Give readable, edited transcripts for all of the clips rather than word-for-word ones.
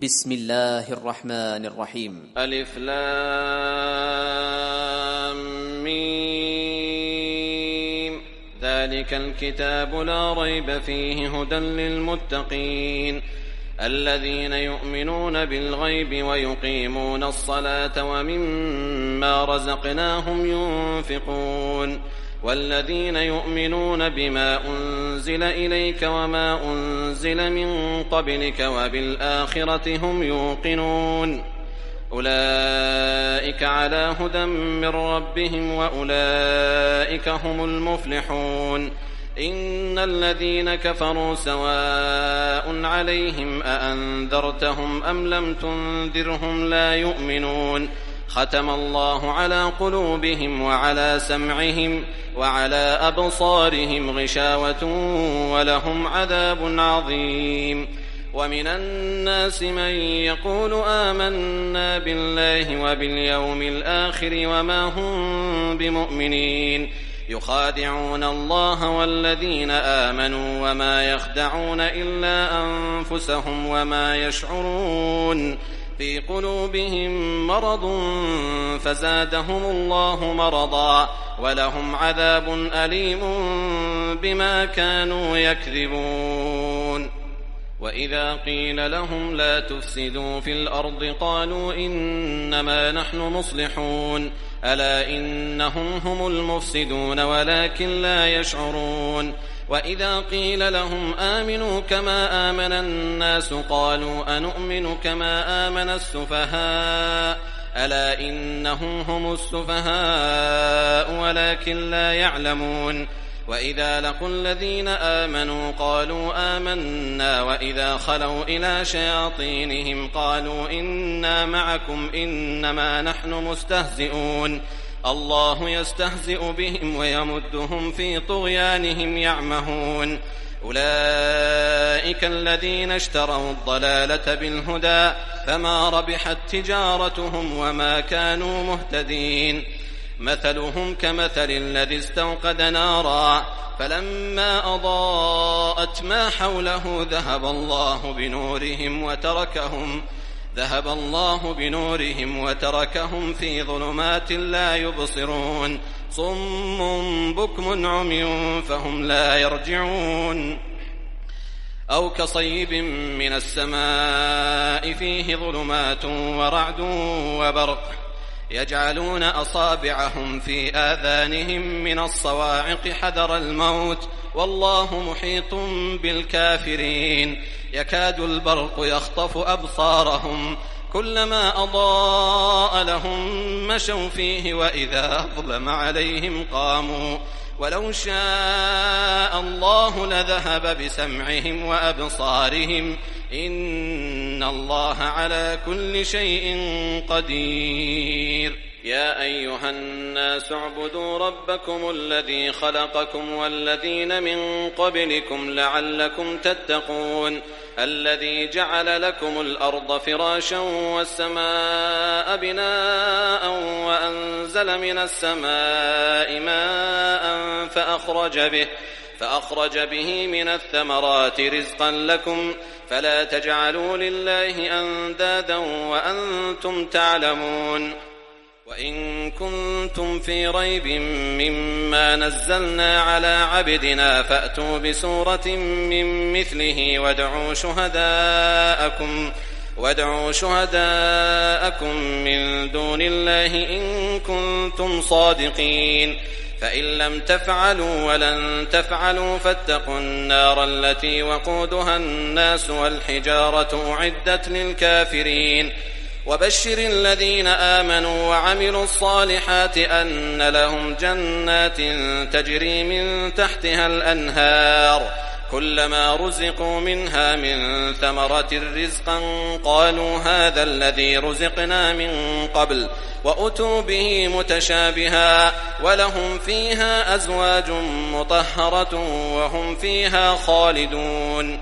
بسم الله الرحمن الرحيم. ألف لام ميم. ذلك الكتاب لا ريب فيه هدى للمتقين الذين يؤمنون بالغيب ويقيمون الصلاة ومما رزقناهم ينفقون والذين يؤمنون بما أنزل إليك وما أنزل من قبلك وبالآخرة هم يوقنون أولئك على هدى من ربهم وأولئك هم المفلحون. إن الذين كفروا سواء عليهم أأنذرتهم أم لم تنذرهم لا يؤمنون ختم الله على قلوبهم وعلى سمعهم وعلى أبصارهم غشاوة ولهم عذاب عظيم. ومن الناس من يقول آمنا بالله وباليوم الآخر وما هم بمؤمنين يخادعون الله والذين آمنوا وما يخدعون إلا أنفسهم وما يشعرون في قلوبهم مرض فزادهم الله مرضا ولهم عذاب أليم بما كانوا يكذبون. وإذا قيل لهم لا تفسدوا في الأرض قالوا إنما نحن مصلحون ألا إنهم هم المفسدون ولكن لا يشعرون. وإذا قيل لهم آمنوا كما آمن الناس قالوا أنؤمن كما آمن السفهاء ألا إنهم هم السفهاء ولكن لا يعلمون. وإذا لقوا الذين آمنوا قالوا آمنا وإذا خلوا إلى شياطينهم قالوا إنا معكم إنما نحن مستهزئون الله يستهزئ بهم ويمدهم في طغيانهم يعمهون. أولئك الذين اشتروا الضلالة بالهدى فما ربحت تجارتهم وما كانوا مهتدين. مثلهم كمثل الذي استوقد نارا فلما أضاءت ما حوله ذهب الله بنورهم وتركهم في ظلمات لا يبصرون صم بكم عمي فهم لا يرجعون. أو كصيب من السماء فيه ظلمات ورعد وبرق يجعلون أصابعهم في آذانهم من الصواعق حذر الموت والله محيط بالكافرين. يكاد البرق يخطف أبصارهم كلما أضاء لهم مشوا فيه وإذا أظلم عليهم قاموا ولو شاء الله لذهب بسمعهم وأبصارهم إن الله على كل شيء قدير. يا أيها الناس اعبدوا ربكم الذي خلقكم والذين من قبلكم لعلكم تتقون الذي جعل لكم الأرض فراشا والسماء بناء وأنزل من السماء ماء فأخرج به من الثمرات رزقا لكم فلا تجعلوا لله أندادا وأنتم تعلمون. وإن كنتم في ريب مما نزلنا على عبدنا فأتوا بسورة من مثله وادعوا شهداءكم من دون الله إن كنتم صادقين فإن لم تفعلوا ولن تفعلوا فاتقوا النار التي وقودها الناس والحجارة أعدت للكافرين. وبشر الذين آمنوا وعملوا الصالحات أن لهم جنات تجري من تحتها الأنهار كلما رزقوا منها من ثمرة رزقا قالوا هذا الذي رزقنا من قبل وأتوا به متشابها ولهم فيها أزواج مطهرة وهم فيها خالدون.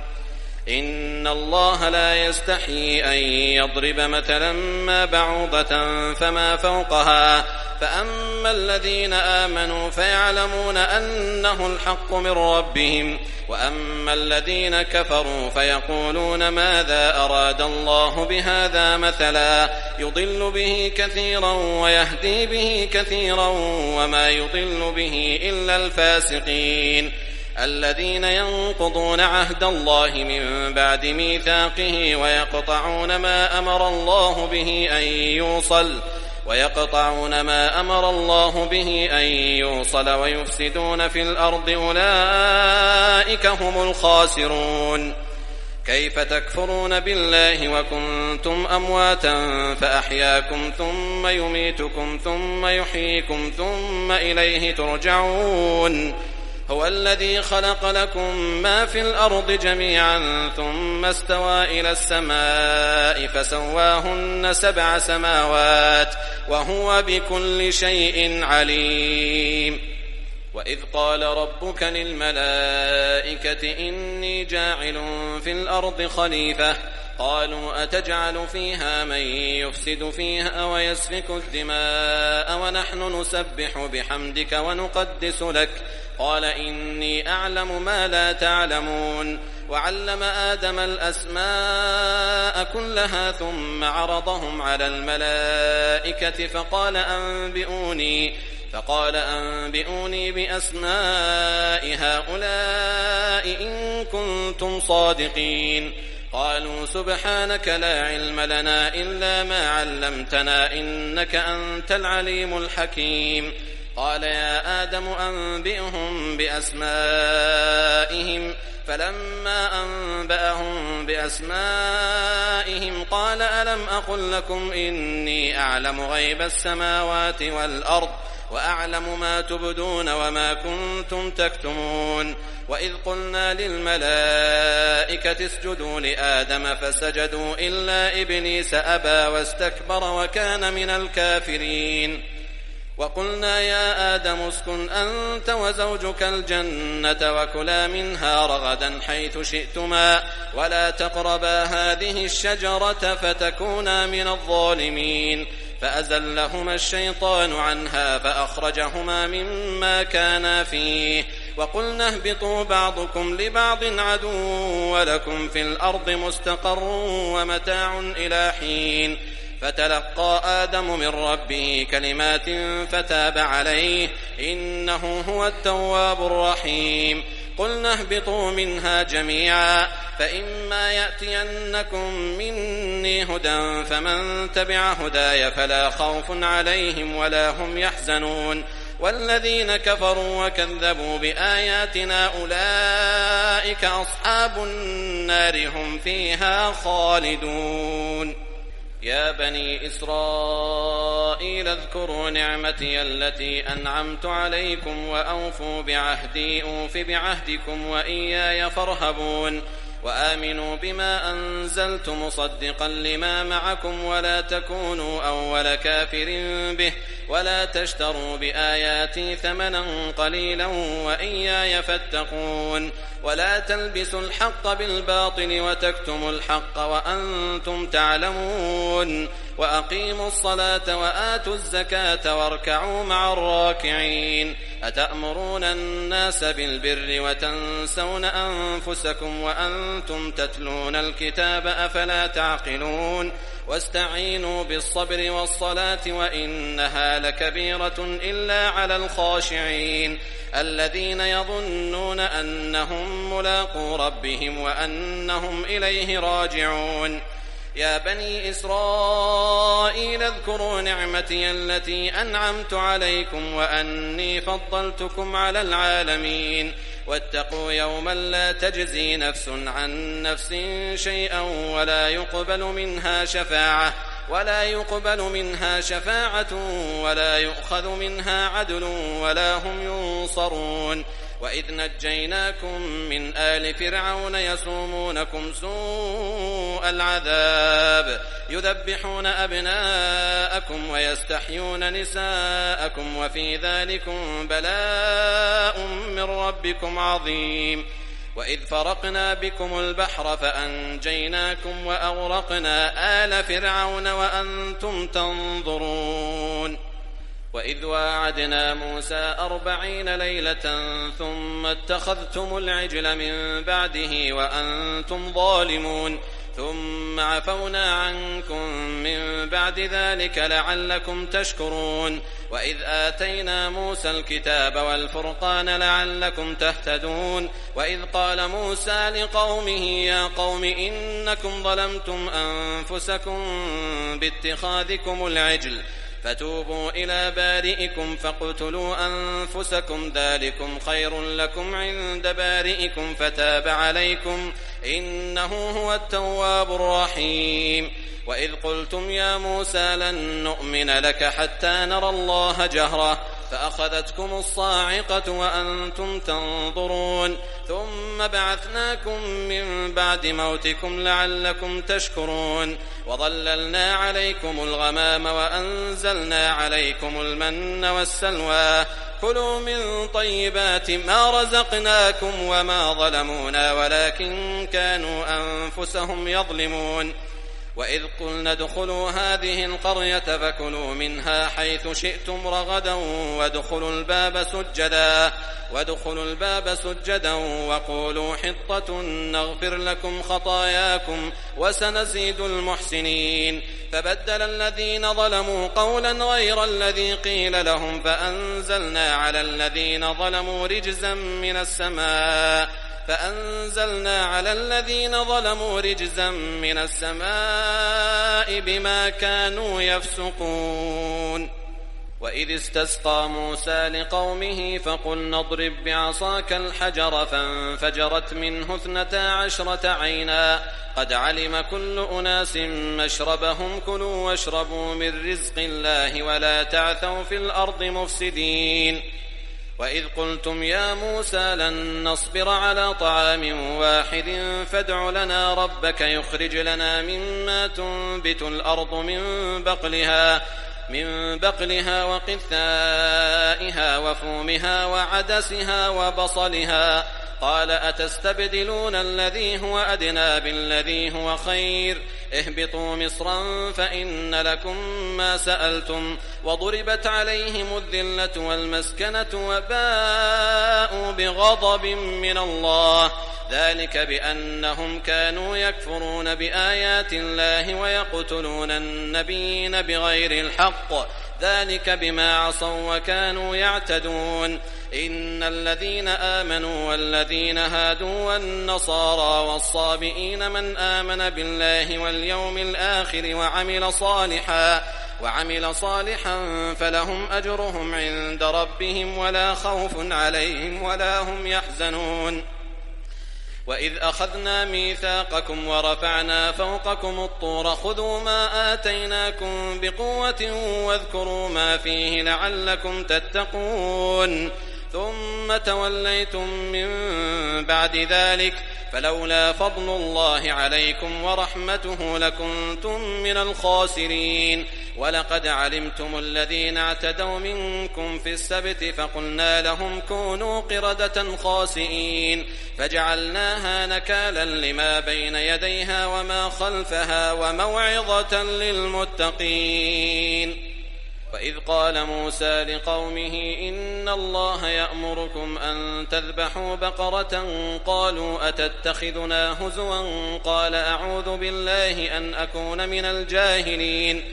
إن الله لا يستحيي أن يضرب مثلا ما بعوضة فما فوقها فأما الذين آمنوا فيعلمون أنه الحق من ربهم وأما الذين كفروا فيقولون ماذا أراد الله بهذا مثلا يضل به كثيرا ويهدي به كثيرا وما يضل به إلا الفاسقين الذين ينقضون عهد الله من بعد ميثاقه ويقطعون ما أمر الله به أن يوصل ويفسدون في الأرض أولئك هم الخاسرون كيف تكفرون بالله وكنتم أمواتا فأحياكم ثم يميتكم ثم يحييكم ثم إليه ترجعون هو الذي خلق لكم ما في الأرض جميعا ثم استوى إلى السماء فسواهن 7 سماوات وهو بكل شيء عليم وإذ قال ربك للملائكة إني جاعل في الأرض خليفة قالوا أتجعل فيها من يفسد فيها ويسفك الدماء ونحن نسبح بحمدك ونقدس لك قال إني أعلم ما لا تعلمون وعلم آدم الأسماء كلها ثم عرضهم على الملائكة فقال أنبئوني بأسماء هؤلاء إن كنتم صادقين قالوا سبحانك لا علم لنا إلا ما علمتنا إنك أنت العليم الحكيم قال يا آدم أنبئهم بأسمائهم فلما أنبأهم بأسمائهم قال ألم أقل لكم إني أعلم غيب السماوات والأرض وأعلم ما تبدون وما كنتم تكتمون وإذ قلنا للملائكة اسجدوا لآدم فسجدوا إلا إبليس أبى واستكبر وكان من الكافرين وقلنا يا آدم اسكن أنت وزوجك الجنة وكلا منها رغدا حيث شئتما ولا تقربا هذه الشجرة فتكونا من الظالمين فأزلهما الشيطان عنها فأخرجهما مما كانا فيه وقلنا اهبطوا بعضكم لبعض عدو ولكم في الأرض مستقر ومتاع إلى حين فتلقى آدم من ربه كلمات فتاب عليه إنه هو التواب الرحيم قلنا اهبطوا منها جميعا فإما يأتينكم مني هدى فمن تبع هداي فلا خوف عليهم ولا هم يحزنون والذين كفروا وكذبوا بآياتنا أولئك أصحاب النار هم فيها خالدون يا بني إسرائيل اذكروا نعمتي التي أنعمت عليكم وأوفوا بعهدي أوف بعهدكم وإياي فارهبون وآمنوا بما أنزلت مصدقا لما معكم ولا تكونوا أول كافر به ولا تشتروا بآياتي ثمنا قليلا وإياي فاتقون ولا تلبسوا الحق بالباطل وتكتموا الحق وأنتم تعلمون وأقيموا الصلاة وآتوا الزكاة واركعوا مع الراكعين أتأمرون الناس بالبر وتنسون أنفسكم وأنتم تتلون الكتاب أفلا تعقلون واستعينوا بالصبر والصلاة وإنها لكبيرة إلا على الخاشعين الذين يظنون أنهم ملاقو ربهم وأنهم إليه راجعون يا بني إسرائيل اذكروا نعمتي التي أنعمت عليكم وأني فضلتكم على العالمين واتقوا يوما لا تجزي نفس عن نفس شيئا ولا يقبل منها شفاعة ولا يؤخذ منها عدل ولا هم ينصرون وإذ نجيناكم من آل فرعون يسومونكم سوء العذاب يذبحون أبناءكم ويستحيون نساءكم وفي ذلكم بلاء من ربكم عظيم وإذ فرقنا بكم البحر فأنجيناكم وأغرقنا آل فرعون وأنتم تنظرون وإذ واعدنا موسى 40 ليلة ثم اتخذتم العجل من بعده وأنتم ظالمون ثم عفونا عنكم من بعد ذلك لعلكم تشكرون وإذ آتينا موسى الكتاب والفرقان لعلكم تهتدون وإذ قال موسى لقومه يا قوم إنكم ظلمتم أنفسكم باتخاذكم العجل فتوبوا إلى بارئكم فاقتلوا أنفسكم ذلكم خير لكم عند بارئكم فتاب عليكم إنه هو التواب الرحيم وإذ قلتم يا موسى لن نؤمن لك حتى نرى الله جهرة فأخذتكم الصاعقة وأنتم تنظرون ثم بعثناكم من بعد موتكم لعلكم تشكرون وظللنا عليكم الغمام وأنزلنا عليكم المن والسلوى كلوا من طيبات ما رزقناكم وما ظلمونا ولكن كانوا أنفسهم يظلمون وإذ قلنا ادخلوا هذه القرية فكلوا منها حيث شئتم رغدا وادخلوا الباب سجدا وقولوا حطة نغفر لكم خطاياكم وسنزيد المحسنين فبدل الذين ظلموا قولا غير الذي قيل لهم فأنزلنا على الذين ظلموا رجزا من السماء بما كانوا يفسقون وإذ استسقى موسى لقومه فقلنا اضرب بعصاك الحجر فانفجرت منه 12 عينا قد علم كل أناس مشربهم كلوا واشربوا من رزق الله ولا تعثوا في الأرض مفسدين وإذ قلتم يا موسى لن نصبر على طعام واحد فادع لنا ربك يخرج لنا مما تنبت الأرض من بقلها وقثائها وفومها وعدسها وبصلها قال أتستبدلون الذي هو أدنى بالذي هو خير اهبطوا مصرا فإن لكم ما سألتم وضربت عليهم الذلة والمسكنة وباءوا بغضب من الله ذلك بأنهم كانوا يكفرون بآيات الله ويقتلون النبيين بغير الحق ذلك بما عصوا وكانوا يعتدون إن الذين آمنوا والذين هادوا والنصارى والصابئين من آمن بالله واليوم الآخر وعمل صالحا فلهم أجرهم عند ربهم ولا خوف عليهم ولا هم يحزنون وإذ أخذنا ميثاقكم ورفعنا فوقكم الطور خذوا ما آتيناكم بقوة واذكروا ما فيه لعلكم تتقون ثم توليتم من بعد ذلك فلولا فضل الله عليكم ورحمته لكنتم من الخاسرين ولقد علمتم الذين اعتدوا منكم في السبت فقلنا لهم كونوا قردة خاسئين فجعلناها نكالا لما بين يديها وما خلفها وموعظة للمتقين وإذ قال موسى لقومه إن الله يأمركم أن تذبحوا بقرة قالوا أتتخذنا هزوا قال أعوذ بالله أن أكون من الجاهلين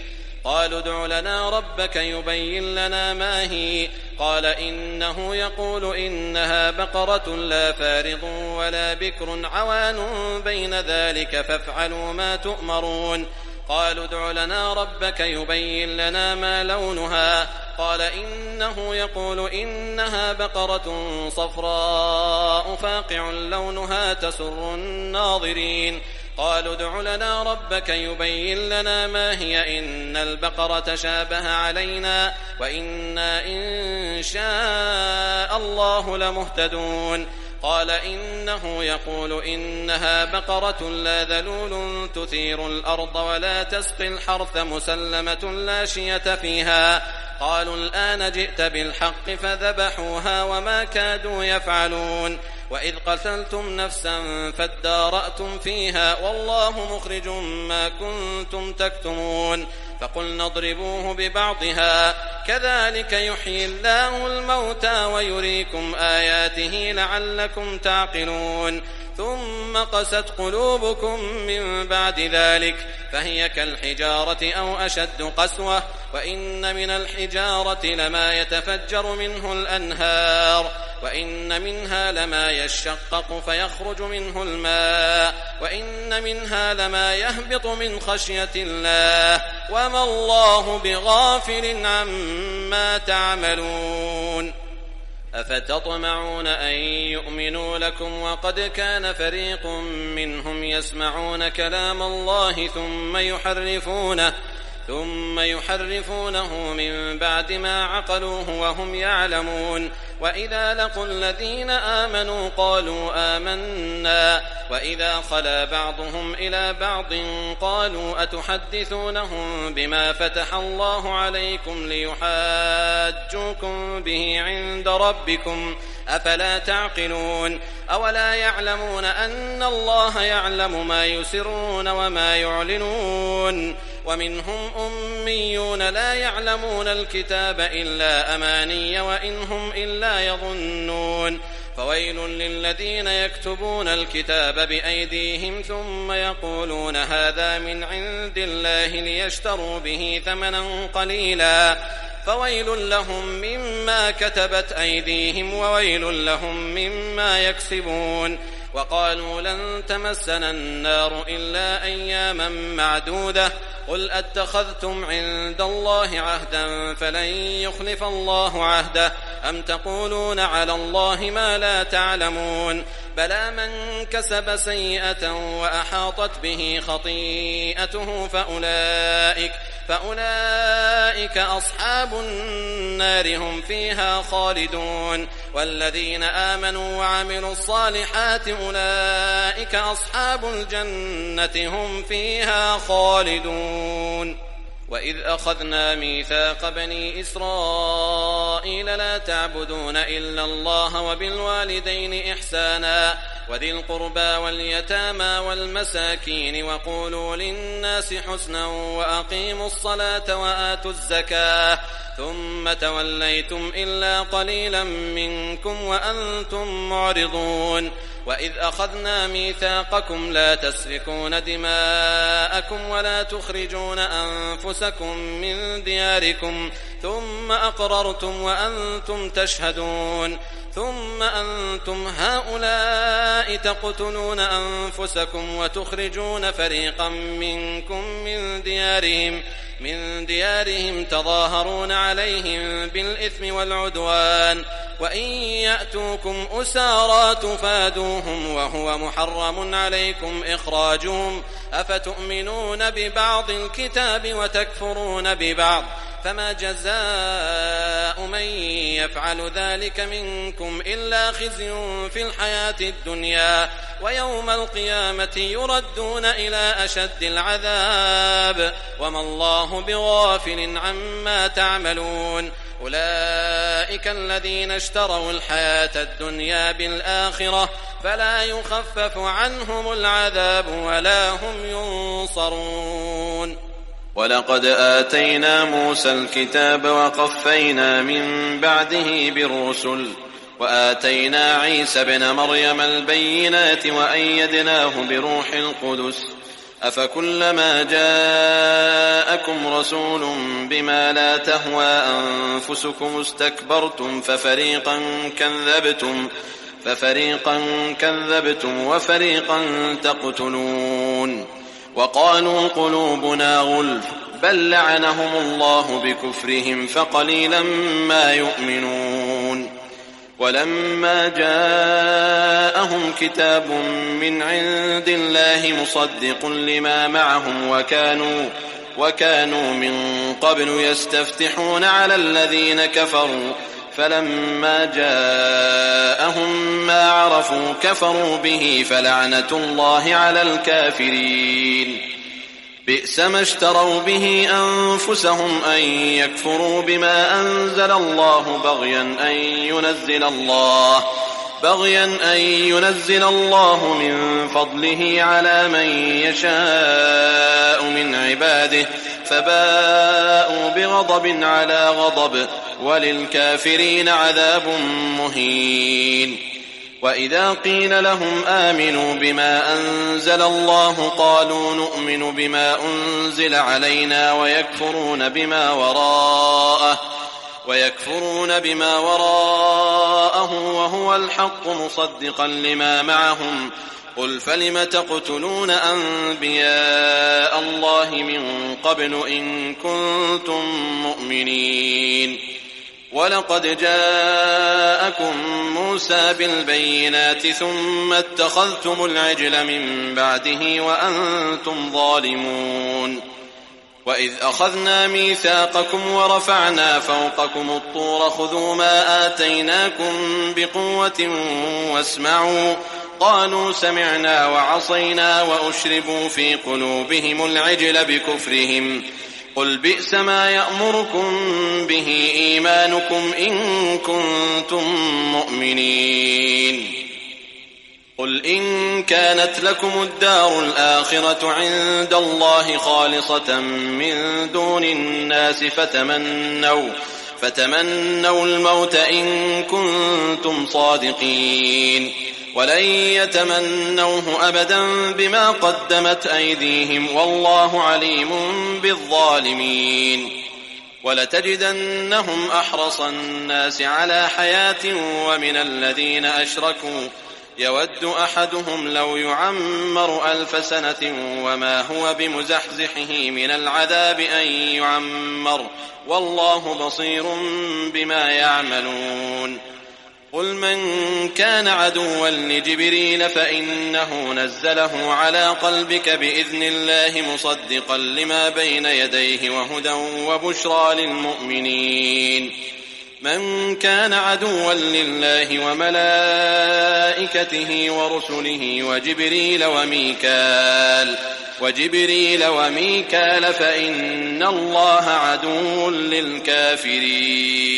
قالوا ادع لنا ربك يبين لنا ما هي قال إنه يقول إنها بقرة لا فارض ولا بكر عوان بين ذلك فافعلوا ما تؤمرون قالوا ادع لنا ربك يبين لنا ما لونها قال إنه يقول إنها بقرة صفراء فاقع لونها تسر الناظرين قالوا ادع لنا ربك يبين لنا ما هي إن البقرة شابه علينا وإنا إن شاء الله لمهتدون قال إنه يقول إنها بقرة لا ذلول تثير الأرض ولا تسقي الحرث مسلمة لا شية فيها قالوا الآن جئت بالحق فذبحوها وما كادوا يفعلون وإذ قتلتم نفسا فادارأتم فيها والله مخرج ما كنتم تكتمون فقلنا اضربوه ببعضها كذلك يحيي الله الموتى ويريكم آياته لعلكم تعقلون ثم قست قلوبكم من بعد ذلك فهي كالحجارة أو أشد قسوة وإن من الحجارة لما يتفجر منه الأنهار وإن منها لما يشقق فيخرج منه الماء وإن منها لما يهبط من خشية الله وما الله بغافل عما تعملون أفتطمعون أن يؤمنوا لكم وقد كان فريق منهم يسمعون كلام الله ثم يحرفونه من بعد ما عقلوه وهم يعلمون وإذا لقوا الذين آمنوا قالوا آمنا وإذا خلا بعضهم إلى بعض قالوا أتحدثونهم بما فتح الله عليكم ليحاجوكم به عند ربكم أفلا تعقلون أولا يعلمون أن الله يعلم ما يسرون وما يعلنون ومنهم أميون لا يعلمون الكتاب إلا أماني وإن هم إلا يظنون فويل للذين يكتبون الكتاب بأيديهم ثم يقولون هذا من عند الله ليشتروا به ثمنا قليلا فويل لهم مما كتبت أيديهم وويل لهم مما يكسبون وقالوا لن تمسنا النار إلا أياما معدودة قل أتخذتم عند الله عهدا فلن يخلف الله عهده أم تقولون على الله ما لا تعلمون بلى من كسب سيئة وأحاطت به خطيئته فأولئك أصحاب النار هم فيها خالدون والذين آمنوا وعملوا الصالحات أولئك أصحاب الجنة هم فيها خالدون وإذ أخذنا ميثاق بني إسرائيل لا تعبدون إلا الله وبالوالدين إحسانا وذي القربى واليتامى والمساكين وقولوا للناس حسنا وأقيموا الصلاة وآتوا الزكاة ثم توليتم إلا قليلا منكم وأنتم معرضون وإذ أخذنا ميثاقكم لا تسفكون دماءكم ولا تخرجون أنفسكم من دياركم ثم أقررتم وأنتم تشهدون ثم أنتم هؤلاء تقتلون أنفسكم وتخرجون فريقا منكم من ديارهم تظاهرون عليهم بالإثم والعدوان وإن يأتوكم أسارى تفادوهم وهو محرم عليكم إخراجهم أفتؤمنون ببعض الكتاب وتكفرون ببعض فما جزاء من يفعل ذلك منكم إلا خزي في الحياة الدنيا ويوم القيامة يردون إلى أشد العذاب وما الله بغافل عما تعملون أولئك الذين اشتروا الحياة الدنيا بالآخرة فلا يخفف عنهم العذاب ولا هم ينصرون ولقد آتينا موسى الكتاب وقفينا من بعده بالرسل وآتينا عيسى ابن مريم البينات وأيدناه بروح القدس أفكلما جاءكم رسول بما لا تهوى أنفسكم استكبرتم ففريقا كذبتم وفريقا تقتلون وقالوا قلوبنا غلف بل لعنهم الله بكفرهم فقليلا ما يؤمنون ولما جاءهم كتاب من عند الله مصدق لما معهم وكانوا من قبل يستفتحون على الذين كفروا فلما جاءهم ما عرفوا كفروا به فلعنة الله على الكافرين بئس ما اشتروا به أنفسهم أن يكفروا بما أنزل الله بغيا أن بغيا أن ينزل الله من فضله على من يشاء من عباده فباءوا بغضب على غضب وللكافرين عذاب مهين. وإذا قيل لهم آمنوا بما أنزل الله قالوا نؤمن بما أنزل علينا ويكفرون بما وراءه وهو الحق مصدقا لما معهم قل فلم تقتلون أنبياء الله من قبل إن كنتم مؤمنين. ولقد جاءكم موسى بالبينات ثم اتخذتم العجل من بعده وأنتم ظالمون. وإذ أخذنا ميثاقكم ورفعنا فوقكم الطور خذوا ما آتيناكم بقوة واسمعوا قالوا سمعنا وعصينا وأشربوا في قلوبهم العجل بكفرهم قل بئس ما يأمركم به إيمانكم إن كنتم مؤمنين. قل إن كانت لكم الدار الآخرة عند الله خالصة من دون الناس فتمنوا الموت إن كنتم صادقين ولن يتمنوه أبدا بما قدمت أيديهم والله عليم بالظالمين. ولتجدنهم أحرص الناس على حياة ومن الذين أشركوا يود أحدهم لو يعمر 1000 سنة وما هو بمزحزحه من العذاب أن يعمر والله بصير بما يعملون. قل من كان عدوا لجبريل فإنه نزله على قلبك بإذن الله مصدقا لما بين يديه وهدى وبشرى للمؤمنين. من كان عدوا لله وملائكته ورسله وجبريل وميكال فإن الله عدو للكافرين.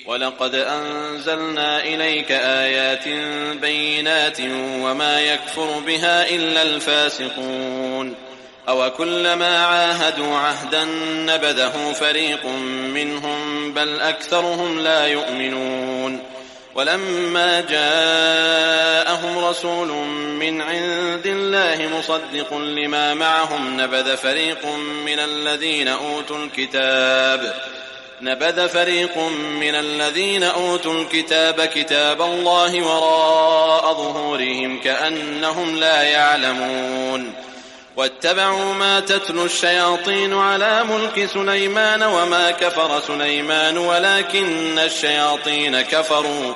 ولقد أنزلنا إليك آيات بينات وما يكفر بها إلا الفاسقون. أوكلما عاهدوا عهدا نبذه فريق منهم بل أكثرهم لا يؤمنون. ولما جاءهم رسول من عند الله مصدق لما معهم نبذ فريق من الذين أوتوا الكتاب كتاب الله وراء ظهورهم كأنهم لا يعلمون. واتبعوا ما تتلو الشياطين على ملك سليمان وما كفر سليمان ولكن الشياطين كفروا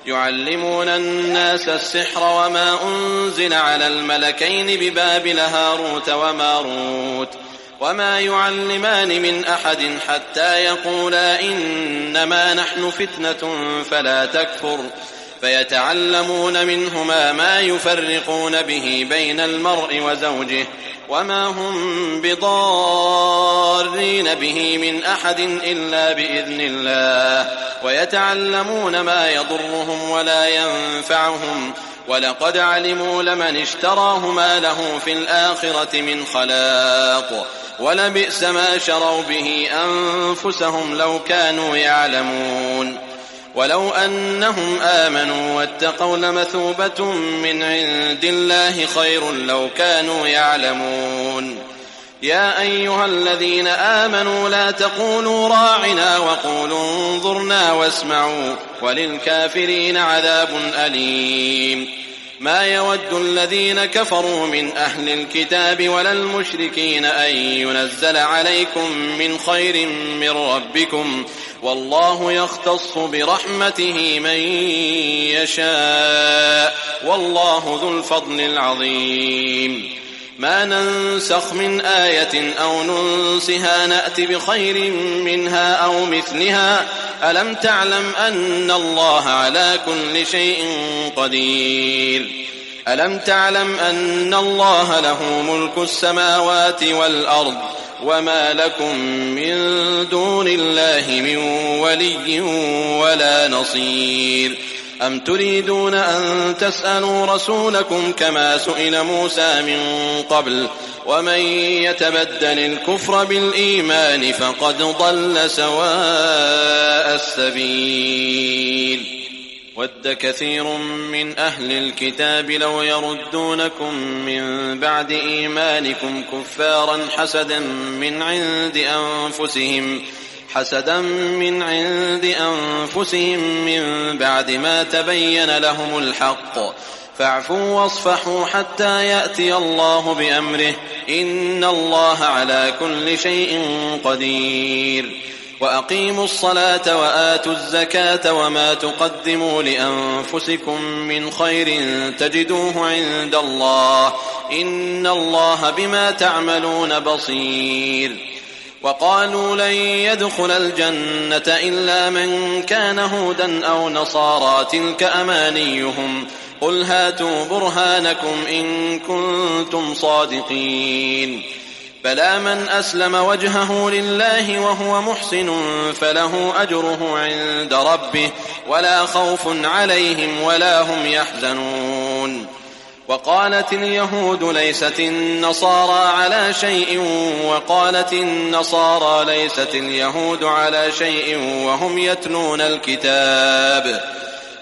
يعلمون الناس السحر وما أنزل على الملكين ببابل هاروت وماروت وما يعلمان من أحد حتى يقولا إنما نحن فتنة فلا تكفر فيتعلمون منهما ما يفرقون به بين المرء وزوجه وما هم بضارين به من أحد إلا بإذن الله ويتعلمون ما يضرهم ولا ينفعهم ولقد علموا لمن اشتراه ما له في الآخرة من خلاق ولبئس ما شروا به أنفسهم لو كانوا يعلمون. ولو أنهم آمنوا واتقوا لمثوبة من عند الله خير لو كانوا يعلمون. يا أيها الذين آمنوا لا تقولوا راعنا وقولوا انظرنا واسمعوا وللكافرين عذاب أليم. ما يود الذين كفروا من أهل الكتاب ولا المشركين أن ينزل عليكم من خير من ربكم والله يختص برحمته من يشاء والله ذو الفضل العظيم. ما ننسخ من آية أو ننسها نأت بخير منها أو مثلها ألم تعلم أن الله على كل شيء قدير. ألم تعلم أن الله له ملك السماوات والأرض وما لكم من دون الله من ولي ولا نصير. أم تريدون أن تسألوا رسولكم كما سئل موسى من قبل ومن يتبدل الكفر بالإيمان فقد ضل سواء السبيل ود كثير من أهل الكتاب لو يردونكم من بعد إيمانكم كفارا حسدا من عند أنفسهم من بعد ما تبين لهم الحق فاعفوا واصفحوا حتى يأتي الله بأمره إن الله على كل شيء قدير وأقيموا الصلاة وآتوا الزكاة وما تقدموا لأنفسكم من خير تجدوه عند الله إن الله بما تعملون بصير وقالوا لن يدخل الجنة إلا من كان هودا أو نصارى تلك أمانيهم قل هاتوا برهانكم إن كنتم صادقين بلى من أسلم وجهه لله وهو محسن فله أجره عند ربه ولا خوف عليهم ولا هم يحزنون وقالت اليهود ليست النصارى على شيء وقالت النصارى ليست اليهود على شيء وهم يتلون الكتاب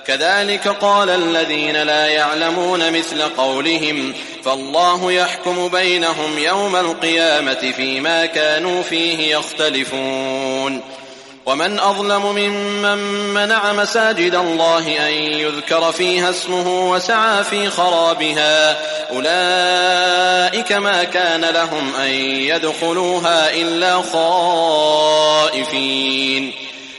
كذلك قال الذين لا يعلمون مثل قولهم فالله يحكم بينهم يوم القيامة فيما كانوا فيه يختلفون ومن أظلم ممن منع مساجد الله أن يذكر فيها اسمه وسعى في خرابها أولئك ما كان لهم أن يدخلوها إلا خائفين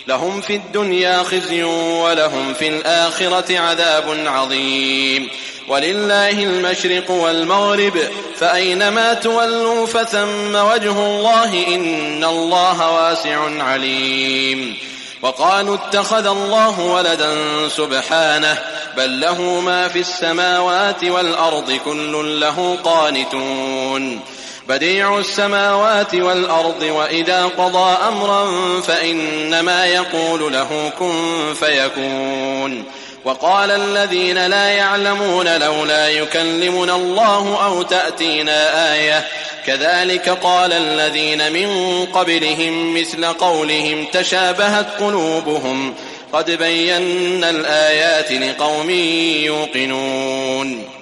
لهم في الدنيا خزي ولهم في الآخرة عذاب عظيم ولله المشرق والمغرب فأينما تولوا فثم وجه الله إن الله واسع عليم وقالوا اتخذ الله ولدا سبحانه بل له ما في السماوات والأرض كل له قانتون بديع السماوات والأرض وإذا قضى أمرا فإنما يقول له كن فيكون وقال الذين لا يعلمون لولا يكلمنا الله أو تأتينا آية كذلك قال الذين من قبلهم مثل قولهم تشابهت قلوبهم قد بينا الآيات لقوم يوقنون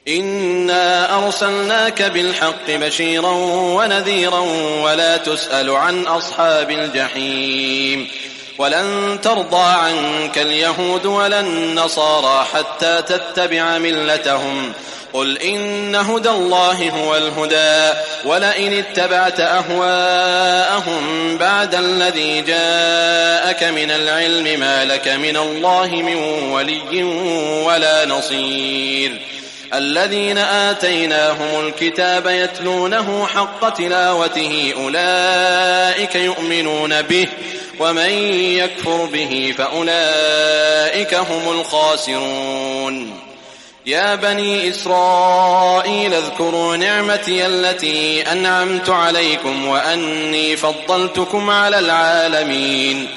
إنا أرسلناك بالحق بشيرا ونذيرا ولا تسأل عن أصحاب الجحيم ولن ترضى عنك اليهود ولا النصارى حتى تتبع ملتهم قل إن هدى الله هو الهدى ولئن اتبعت أهواءهم بعد الذي جاءك من العلم ما لك من الله من ولي ولا نصير الذين آتيناهم الكتاب يتلونه حق تلاوته أولئك يؤمنون به ومن يكفر به فأولئك هم الخاسرون يا بني إسرائيل اذكروا نعمتي التي أنعمت عليكم وأني فضلتكم على العالمين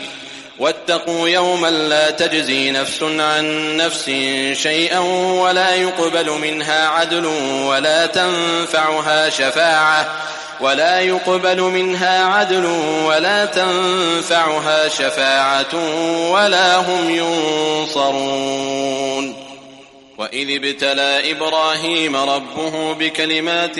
واتقوا يوما لا تجزي نفس عن نفس شيئا ولا يقبل منها عدل ولا تنفعها شفاعة ولا هم ينصرون وإذ ابتلى إبراهيم ربه بكلمات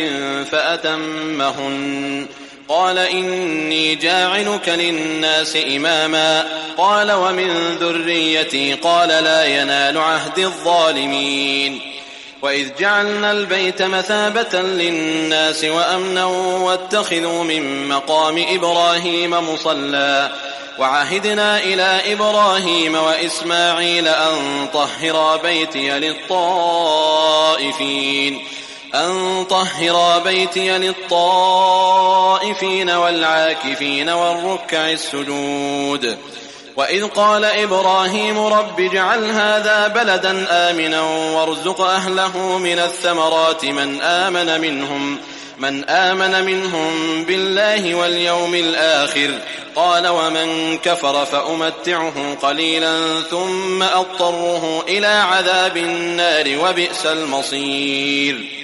فأتمهن قال إني جاعلك للناس إماما قال ومن ذريتي قال لا ينال عهد الظالمين وإذ جعلنا البيت مثابة للناس وأمنا واتخذوا من مقام إبراهيم مصلى وعهدنا إلى إبراهيم وإسماعيل أن طهرا بيتي للطائفين والعاكفين والركع السجود وإذ قال إبراهيم رب اجعل هذا بلدا آمنا وارزق أهله من الثمرات من من آمن منهم بالله واليوم الآخر. قال ومن كفر فأمتعه قليلا ثم أضطره إلى عذاب النار وبئس المصير.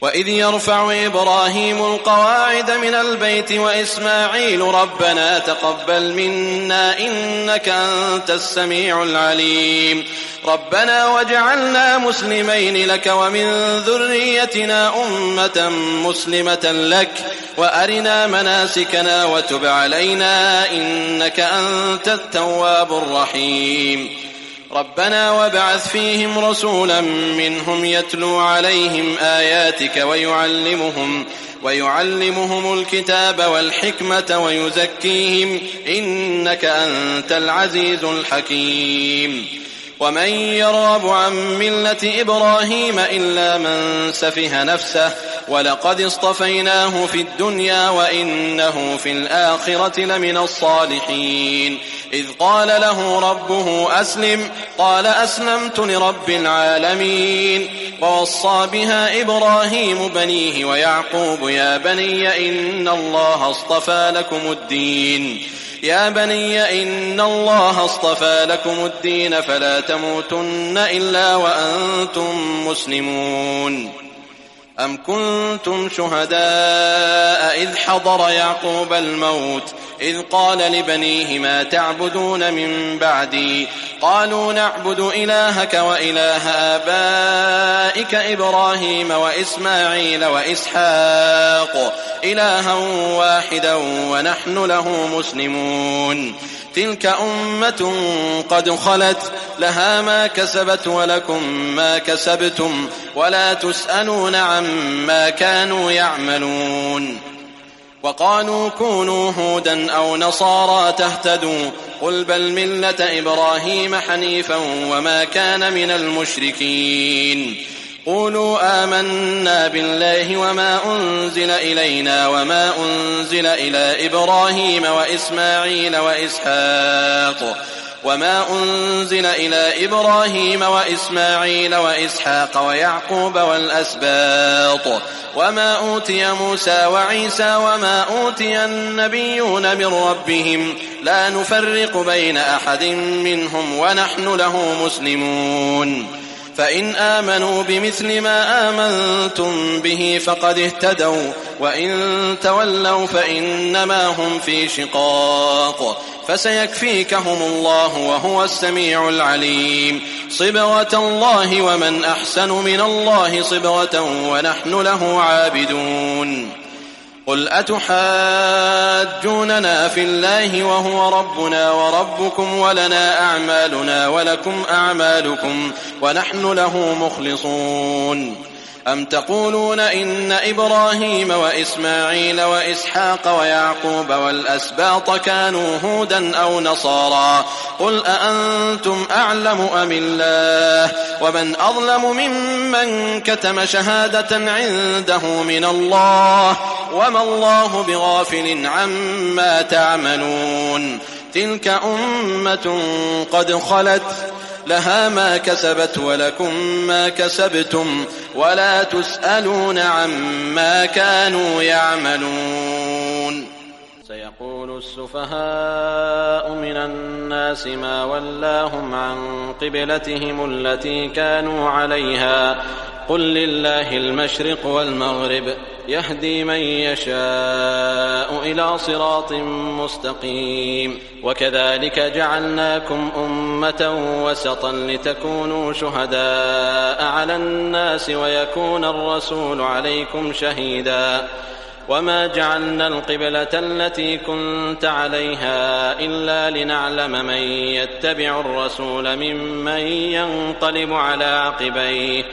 وإذ يرفع إبراهيم القواعد من البيت وإسماعيل ربنا تقبل منا إنك أنت السميع العليم ربنا واجعلنا مسلمين لك ومن ذريتنا أمة مسلمة لك وأرنا مناسكنا وتب علينا إنك أنت التواب الرحيم ربنا وابعث فيهم رسولا منهم يتلو عليهم آياتك ويعلمهم الكتاب والحكمة ويزكيهم إنك أنت العزيز الحكيم ومن يرغب عن ملة إبراهيم إلا من سفه نفسه ولقد اصطفيناه في الدنيا وإنه في الآخرة لمن الصالحين إذ قال له ربه أسلم قال أسلمت لرب العالمين ووصى بها إبراهيم بنيه ويعقوب يا بني إن الله اصطفى لكم الدين فلا تموتن إلا وأنتم مسلمون أم كنتم شهداء إذ حضر يعقوب الموت إذ قال لبنيه ما تعبدون من بعدي قالوا نعبد إلهك وإله آبائك إبراهيم وإسماعيل وإسحاق إلها واحدا ونحن له مسلمون تلك أمة قد خلت لها ما كسبت ولكم ما كسبتم ولا تسألون عما كانوا يعملون وقالوا كونوا هودا أو نصارى تهتدوا قل بل ملة إبراهيم حنيفا وما كان من المشركين قولوا آمنا بالله وما أنزل إلينا وما أنزل إلى إبراهيم وإسماعيل وإسحاق ويعقوب والأسباط وما أوتي موسى وعيسى وما أوتي النبيون من ربهم لا نفرق بين أحد منهم ونحن له مسلمون فإن آمنوا بمثل ما آمنتم به فقد اهتدوا وإن تولوا فإنما هم في شقاق فسيكفيكهم الله وهو السميع العليم صبغة الله ومن أحسن من الله صبغة ونحن له عابدون قل أتحاجوننا في الله وهو ربنا وربكم ولنا أعمالنا ولكم أعمالكم ونحن له مخلصون أم تقولون إن إبراهيم وإسماعيل وإسحاق ويعقوب والأسباط كانوا هودا أو نصارى قل أأنتم أعلم أم الله ومن أظلم ممن كتم شهادة عنده من الله وما الله بغافل عما تعملون تلك أمة قد خلت لها ما كسبت ولكم ما كسبتم ولا تسألون عما كانوا يعملون سيقول السفهاء من الناس ما ولاهم عن قبلتهم التي كانوا عليها قل لله المشرق والمغرب يهدي من يشاء إلى صراط مستقيم وكذلك جعلناكم أمة وسطا لتكونوا شهداء على الناس ويكون الرسول عليكم شهيدا وما جعلنا القبلة التي كنت عليها إلا لنعلم من يتبع الرسول ممن ينقلب على عقبيه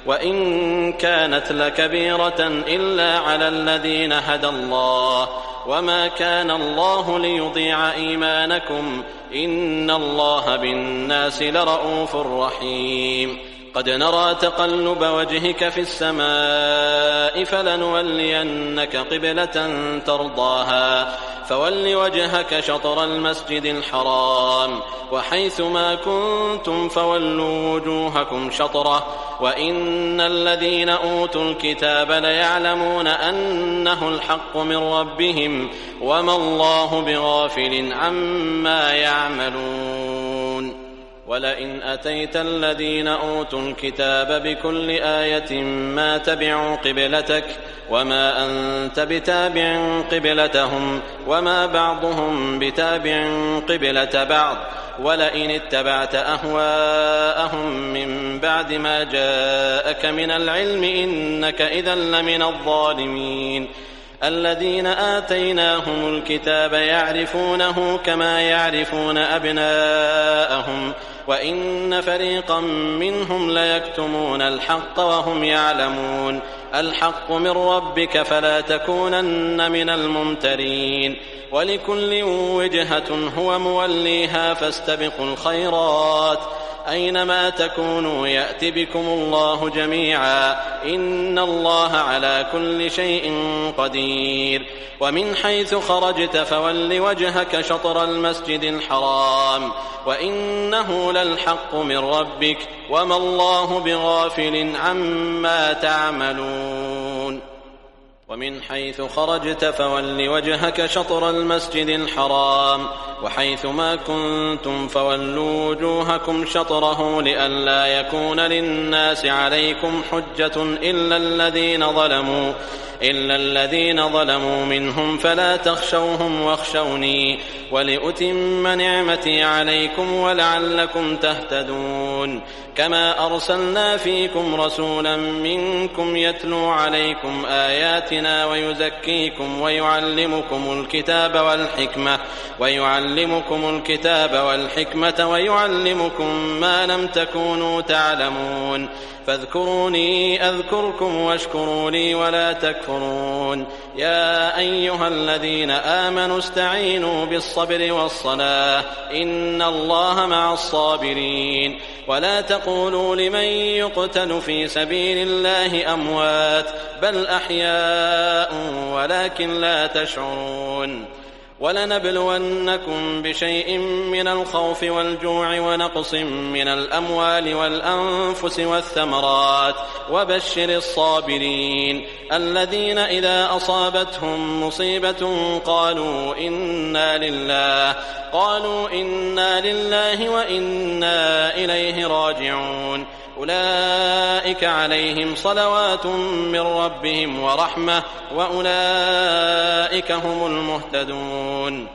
وإن كانت لكبيرة إلا على الذين هدى الله وما كان الله ليضيع إيمانكم إن الله بالناس لرؤوف رحيم قد نرى تقلب وجهك في السماء فلنولينك قبلة ترضاها فول وجهك شطر المسجد الحرام وحيث ما كنتم فولوا وجوهكم شطره وإن الذين أوتوا الكتاب ليعلمون أنه الحق من ربهم وما الله بغافل عما يعملون ولئن أتيت الذين أوتوا الكتاب بكل آية ما تبعوا قبلتك وما أنت بتابع قبلتهم وما بعضهم بتابع قبلة بعض ولئن اتبعت أهواءهم من بعد ما جاءك من العلم إنك إذا لمن الظالمين الذين آتيناهم الكتاب يعرفونه كما يعرفون أبناءهم وإن فريقا منهم ليكتمون الحق وهم يعلمون الحق من ربك فلا تكونن من الممترين ولكل وجهة هو موليها فاستبقوا الخيرات أينما تكونوا يأت بكم الله جميعا إن الله على كل شيء قدير ومن حيث خرجت فول وجهك شطر المسجد الحرام وإنه للحق من ربك وما الله بغافل عما تعملون ومن حيث خرجت فول وجهك شطر المسجد الحرام وحيث ما كنتم فولوا وجوهكم شطره لئلا يكون للناس عليكم حجة إلا الذين ظلموا منهم فلا تخشوهم واخشوني ولأتم نعمتي عليكم ولعلكم تهتدون كما أرسلنا فيكم رسولا منكم يتلو عليكم آياتنا ويزكيكم ويعلمكم الكتاب والحكمة ويعلمكم ما لم تكونوا تعلمون فاذكروني أذكركم واشكروا لي ولا تكفرون يا أيها الذين آمنوا استعينوا بالصبر والصلاة إن الله مع الصابرين ولا تقولوا لمن يقتل في سبيل الله أموات بل أحياء ولكن لا تشعرون ولنبلونكم بشيء من الخوف والجوع ونقص من الأموال والأنفس والثمرات وبشر الصابرين الذين إذا أصابتهم مصيبة قالوا إنا لله وإنا إليه راجعون أولئك عليهم صلوات من ربهم ورحمة وأولئك هم المهتدون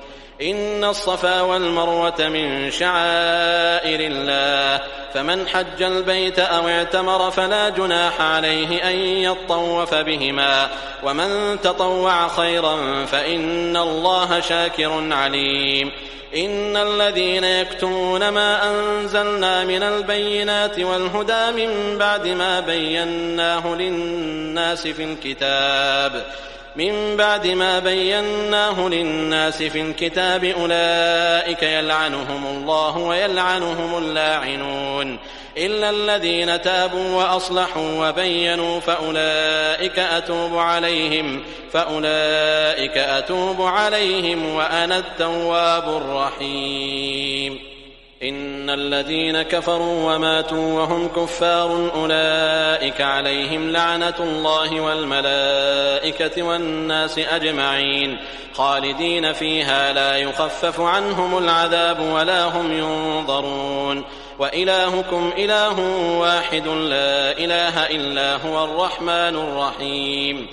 إن الصفا والمروة من شعائر الله فمن حج البيت أو اعتمر فلا جناح عليه أن يطوف بهما ومن تطوع خيرا فإن الله شاكر عليم إن الذين يكتمون ما أنزلنا من البينات والهدى من بعد ما بيناه للناس في الكتاب أولئك يلعنهم الله ويلعنهم اللاعنون إلا الذين تابوا وأصلحوا وبينوا فأولئك أتوب عليهم وأنا التواب الرحيم إن الذين كفروا وماتوا وهم كفار أولئك عليهم لعنة الله والملائكة والناس أجمعين خالدين فيها لا يخفف عنهم العذاب ولا هم ينظرون وإلهكم إله واحد لا إله إلا هو الرحمن الرحيم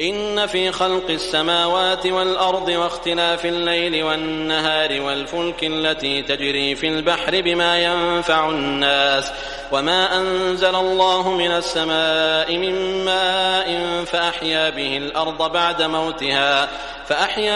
إن في خلق السماوات والأرض واختلاف الليل والنهار والفلك التي تجري في البحر بما ينفع الناس وما أنزل الله من السماء من ماء فأحيا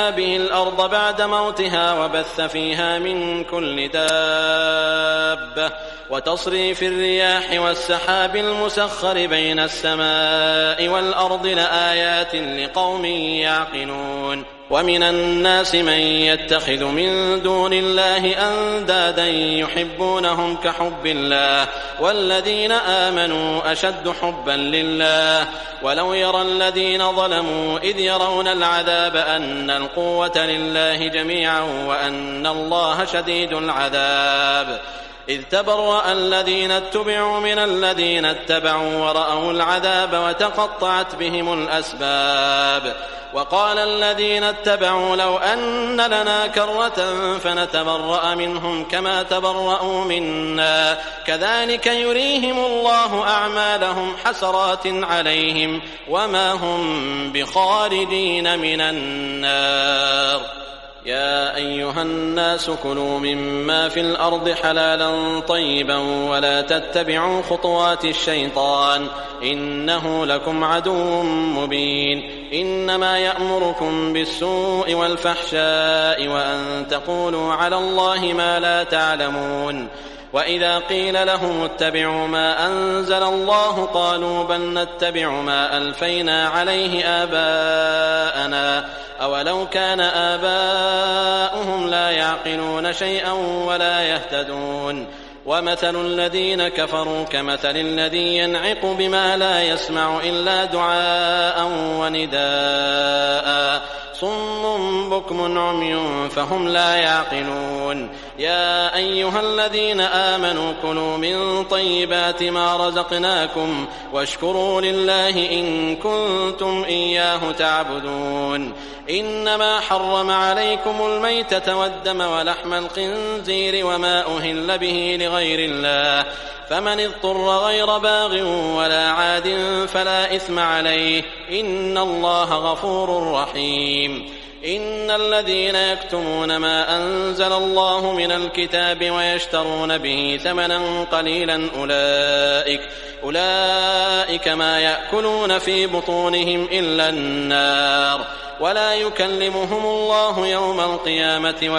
به الأرض بعد موتها وبث فيها من كل دابة وتصريف الرياح والسحاب المسخر بين السماء والأرض لآيات لقوم يعقلون ومن الناس من يتخذ من دون الله أندادا يحبونهم كحب الله والذين آمنوا أشد حبا لله ولو يرى الذين ظلموا إذ يرون العذاب أن القوة لله جميعا وأن الله شديد العذاب إذ تبرأ الذين اتبعوا من الذين اتبعوا ورأوا العذاب وتقطعت بهم الأسباب وقال الذين اتبعوا لو أن لنا كرة فنتبرأ منهم كما تبرأوا منا كذلك يريهم الله أعمالهم حسرات عليهم وما هم بخارجين من النار يا أيها الناس كلوا مما في الأرض حلالا طيبا ولا تتبعوا خطوات الشيطان إنه لكم عدو مبين إنما يأمركم بالسوء والفحشاء وأن تقولوا على الله ما لا تعلمون وإذا قيل لهم اتبعوا ما أنزل الله قالوا بل نتبع ما ألفينا عليه آباءنا أولو كان آباؤهم لا يعقلون شيئا ولا يهتدون ومثل الذين كفروا كمثل الذي ينعق بما لا يسمع إلا دعاء ونداء صم بكم عمي فهم لا يعقلون يا أيها الذين آمنوا كلوا من طيبات ما رزقناكم واشكروا لله إن كنتم إياه تعبدون إنما حرم عليكم الميتة والدم ولحم الخنزير وما أهل به لغير الله فمن اضطر غير باغ ولا عاد فلا إثم عليه إن الله غفور رحيم إن الذين يكتمون ما أنزل الله من الكتاب ويشترون به ثمنا قليلا أولئك ما يأكلون في بطونهم إلا النار ولا يكلمهم الله يوم القيامة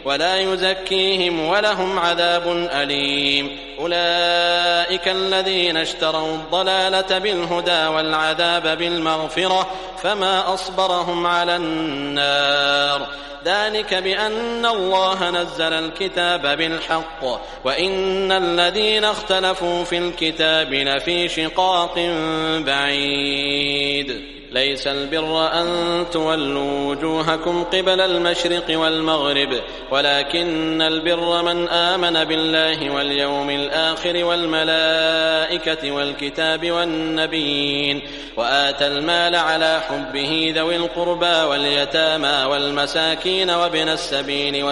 ولا يزكيهم ولهم عذاب أليم أولئك الذين اشتروا الضلالة بالهدى والعذاب بالمغفرة فما أصبرهم على النار ذلك بأن الله نزل الكتاب بالحق وإن الذين اختلفوا في الكتاب لفي شقاق بعيد ليس البر أن تولوا وجوهكم قبل المشرق والمغرب ولكن البر من آمن بالله واليوم الآخر والملائكة والكتاب والنبيين وآتى المال على حبه ذوي القربى واليتامى والمساكين وابن السبيل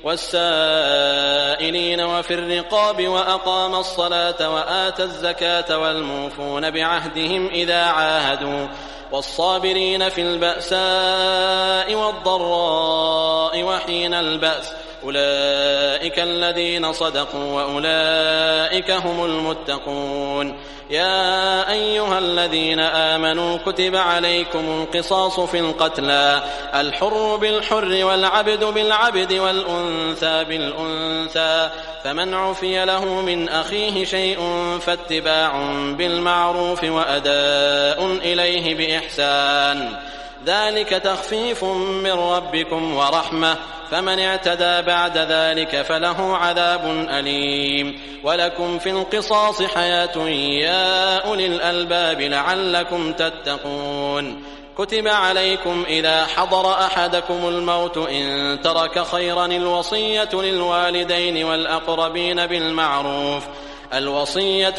والسائلين وفي الرقاب وأقام الصلاة وآتى الزكاة والموفون بعهدهم إذا عاهدوا والصابرين في البأساء والضراء وحين البأس أولئك الذين صدقوا وأولئك هم المتقون يا أيها الذين آمنوا كتب عليكم القصاص في القتلى الحر بالحر والعبد بالعبد والأنثى بالأنثى فمن عفي له من أخيه شيء فاتباع بالمعروف وأداء إليه بإحسان ذلك تخفيف من ربكم ورحمة فمن اعتدى بعد ذلك فله عذاب أليم ولكم في القصاص حياة يا أولي الألباب لعلكم تتقون كتب عليكم إذا حضر أحدكم الموت إن ترك خيرا الوصية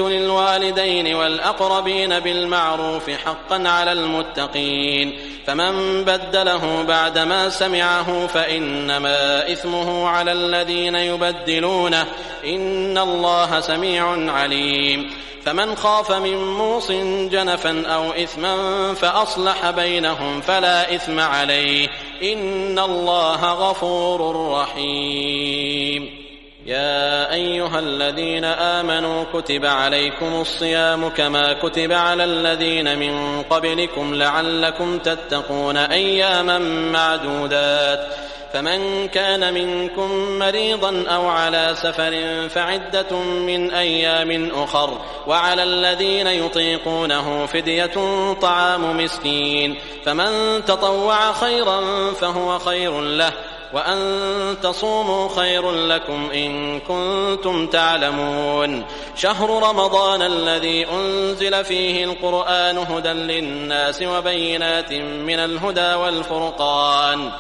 للوالدين والأقربين بالمعروف حقا على المتقين فمن بدله بعدما سمعه فإنما إثمه على الذين يبدلونه إن الله سميع عليم فمن خاف من موص جنفا أو إثما فأصلح بينهم فلا إثم عليه إن الله غفور رحيم يا أيها الذين آمنوا كتب عليكم الصيام كما كتب على الذين من قبلكم لعلكم تتقون أياما معدودات فمن كان منكم مريضا أو على سفر فعدة من أيام أخر وعلى الذين يطيقونه فدية طعام مسكين فمن تطوع خيرا فهو خير له وأن تصوموا خير لكم إن كنتم تعلمون شهر رمضان الذي أنزل فيه القرآن هدى للناس وبينات من الهدى والفرقان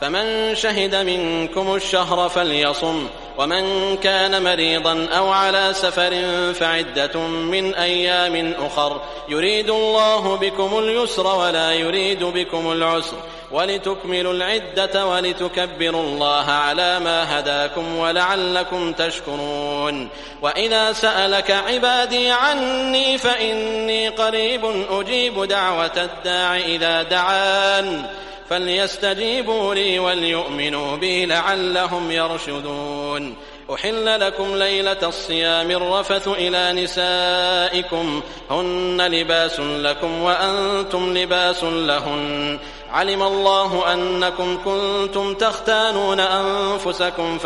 فمن شهد منكم الشهر فليصم ومن كان مريضا أو على سفر فعدة من أيام أخر يريد الله بكم اليسر ولا يريد بكم العسر ولتكملوا العدة ولتكبروا الله على ما هداكم ولعلكم تشكرون وإذا سألك عبادي عني فإني قريب أجيب دعوة الداع إذا دعان فليستجيبوا لي وليؤمنوا بي لعلهم يرشدون أحل لكم ليلة الصيام الرفث إلى نسائكم هن لباس لكم وأنتم لباس لهن علم الله أنكم كنتم تختانون أنفسكم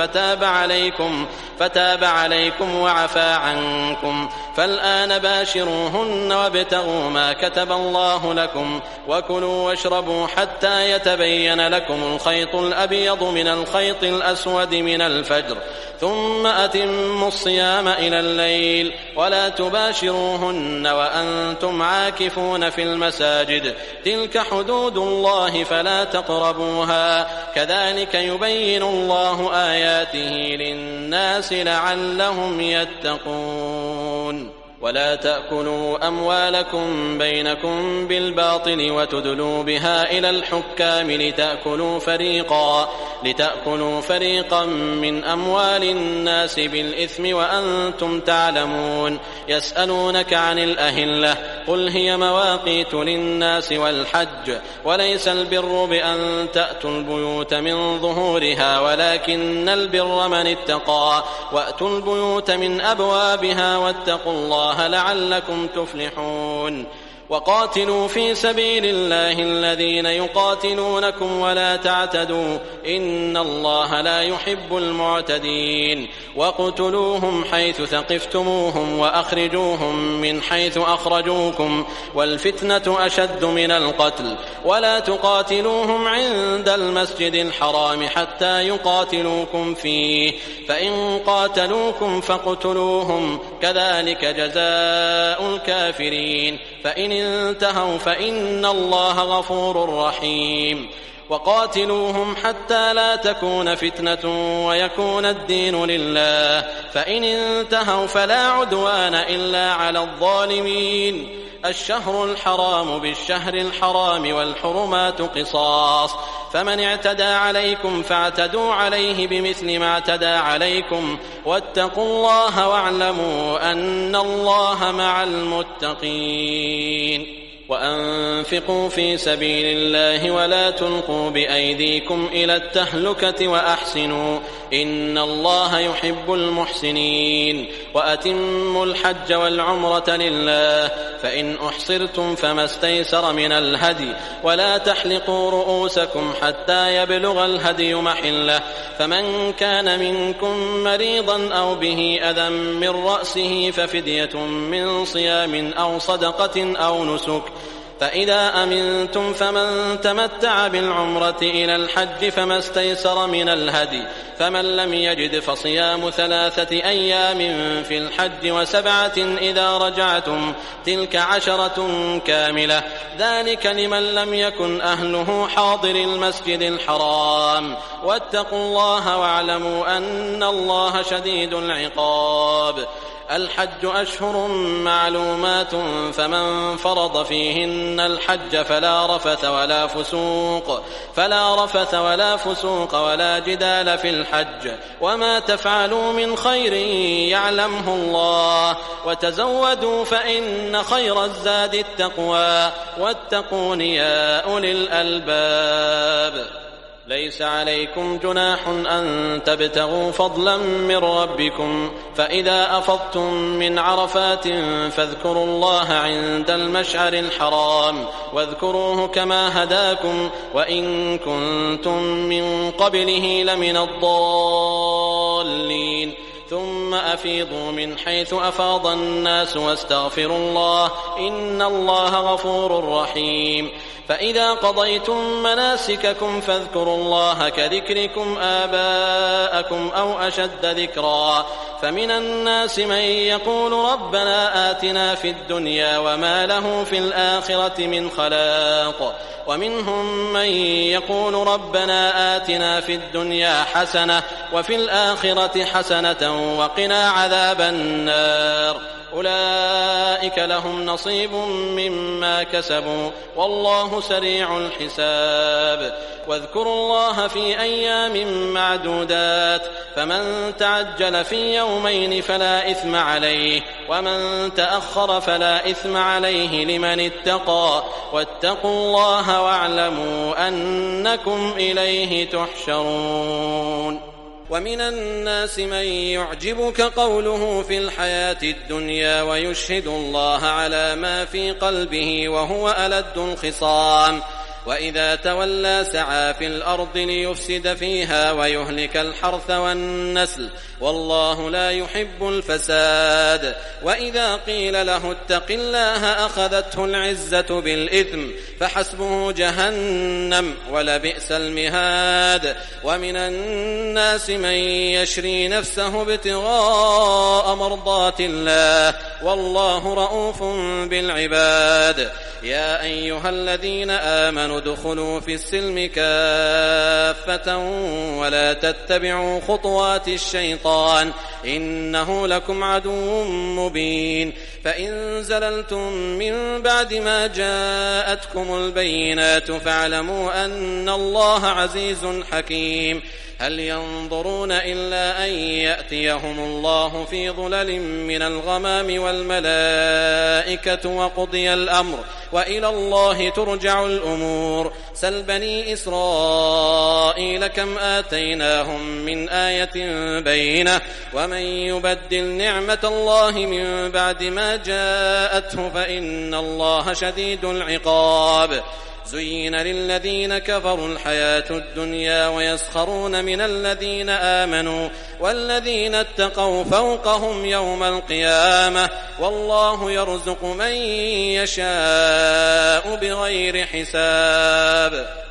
فتاب عليكم وعفى عنكم فالآن باشروهن وابتغوا ما كتب الله لكم وكلوا واشربوا حتى يتبين لكم الخيط الأبيض من الخيط الأسود من الفجر ثم أتموا الصيام إلى الليل ولا تباشروهن وأنتم عاكفون في المساجد تلك حدود الله فلا تقربوها كذلك يبين الله آياته للناس لعلهم يتقون ولا تأكلوا أموالكم بينكم بالباطل وتدلوا بها إلى الحكام لتأكلوا فريقا من أموال الناس بالإثم وأنتم تعلمون يسألونك عن الأهلة قل هي مواقيت للناس والحج وليس البر بأن تأتوا البيوت من ظهورها ولكن البر من اتقى وأتوا البيوت من أبوابها واتقوا الله لعلكم تفلحون وقاتلوا في سبيل الله الذين يقاتلونكم ولا تعتدوا إن الله لا يحب المعتدين واقتلوهم حيث ثقفتموهم وأخرجوهم من حيث أخرجوكم والفتنة أشد من القتل ولا تقاتلوهم عند المسجد الحرام حتى يقاتلوكم فيه فإن قاتلوكم فاقتلوهم كذلك جزاء الكافرين فإن انتهوا فإن الله غفور رحيم وقاتلوهم حتى لا تكون فتنة ويكون الدين لله فإن انتهوا فلا عدوان إلا على الظالمين الشهر الحرام بالشهر الحرام والحرمات قصاص فمن اعتدى عليكم فاعتدوا عليه بمثل ما اعتدى عليكم واتقوا الله واعلموا أن الله مع المتقين وأنفقوا في سبيل الله ولا تلقوا بأيديكم إلى التهلكة وأحسنوا إن الله يحب المحسنين وأتموا الحج والعمرة لله فإن أحصرتم فما استيسر من الهدي ولا تحلقوا رؤوسكم حتى يبلغ الهدي محله فمن كان منكم مريضا أو به أذى من رأسه ففدية من صيام أو صدقة أو نسك فإذا أمنتم فمن تمتع بالعمرة إلى الحج فما استيسر من الهدي فمن لم يجد فصيام 3 أيام في الحج و7 إذا رجعتم تلك 10 كاملة ذلك لمن لم يكن أهله حاضر المسجد الحرام واتقوا الله واعلموا أن الله شديد العقاب الحج أشهر معلومات فمن فرض فيهن الحج فلا رفث ولا فسوق ولا جدال في الحج وما تفعلوا من خير يعلمه الله وتزودوا فإن خير الزاد التقوى واتقون يا أولي الألباب ليس عليكم جناح أن تبتغوا فضلا من ربكم، فإذا أفضتم من عرفات فاذكروا الله عند المشعر الحرام واذكروه كما هداكم وإن كنتم من قبله لمن الضالين. ثم أفيضوا من حيث أفاض الناس واستغفروا الله إن الله غفور رحيم. فإذا قضيتم مناسككم فاذكروا الله كذكركم آباءكم أو أشد ذكرا. فمن الناس من يقول ربنا آتنا في الدنيا وما له في الآخرة من خلاق، ومنهم من يقول ربنا آتنا في الدنيا حسنة وفي الآخرة حسنة وقنا عذاب النار. أولئك لهم نصيب مما كسبوا والله سريع الحساب. واذكروا الله في أيام معدودات، فمن تعجل في يومين فلا إثم عليه ومن تأخر فلا إثم عليه لمن اتقى. واتقوا الله واعلموا أنكم إليه تحشرون. ومن الناس من يعجبك قوله في الحياة الدنيا ويشهد الله على ما في قلبه وهو ألد الخصام، وإذا تولى سعى في الأرض ليفسد فيها ويهلك الحرث والنسل والله لا يحب الفساد. وإذا قيل له اتق الله أخذته العزة بالإثم فحسبه جهنم ولبئس المهاد. ومن الناس من يشري نفسه ابتغاء مرضات الله والله رؤوف بالعباد. يا أيها الذين آمنوا ادخلوا في السلم كافة ولا تتبعوا خطوات الشيطان إنه لكم عدو مبين. فإن زللتم من بعد ما جاءتكم البينات فاعلموا أن الله عزيز حكيم. هل ينظرون إلا أن يأتيهم الله في ظلل من الغمام والملائكة وقضي الأمر وإلى الله ترجع الأمور. سل بني إسرائيل كم آتيناهم من آية بينة ومن يبدل نعمة الله من بعد ما جاءته فإن الله شديد العقاب. زين للذين كفروا الحياة الدنيا ويسخرون من الذين آمنوا والذين اتقوا فوقهم يوم القيامة والله يرزق من يشاء بغير حساب.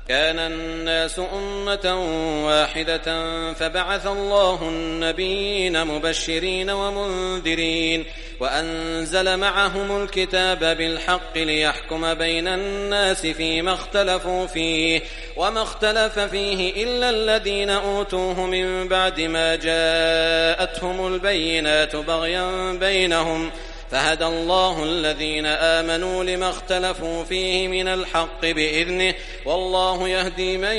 كان الناس أمة واحدة فبعث الله النبيين مبشرين ومنذرين وأنزل معهم الكتاب بالحق ليحكم بين الناس فيما اختلفوا فيه وما اختلف فيه إلا الذين أوتوه من بعد ما جاءتهم البينات بغيا بينهم فهدى الله الذين آمنوا لما اختلفوا فيه من الحق بإذنه والله يهدي من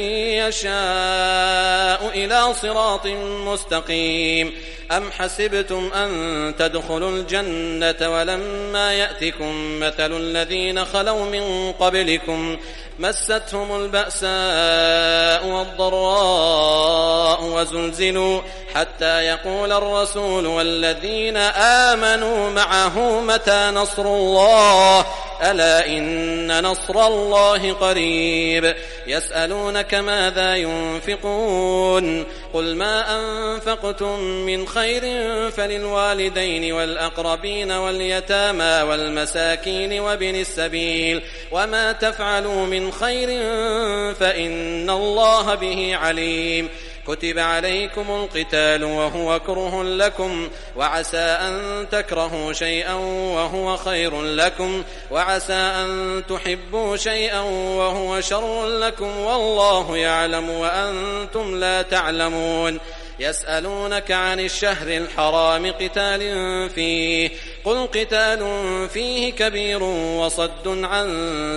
يشاء إلى صراط مستقيم. أم حسبتم أن تدخلوا الجنة ولما يأتكم مثل الذين خلوا من قبلكم مستهم البأساء والضراء وزلزلوا حتى يقول الرسول والذين آمنوا معه متى نصر الله ألا إن نصر الله قريب. يسألونك ماذا ينفقون قل ما أنفقتم من خير فللوالدين والأقربين واليتامى والمساكين وابن السبيل وما تفعلوا من خير فإن الله به عليم. كتب عليكم القتال وهو كره لكم وعسى أن تكرهوا شيئا وهو خير لكم وعسى أن تحبوا شيئا وهو شر لكم والله يعلم وأنتم لا تعلمون. يسألونك عن الشهر الحرام قتال فيه قل قتال فيه كبير وصد عن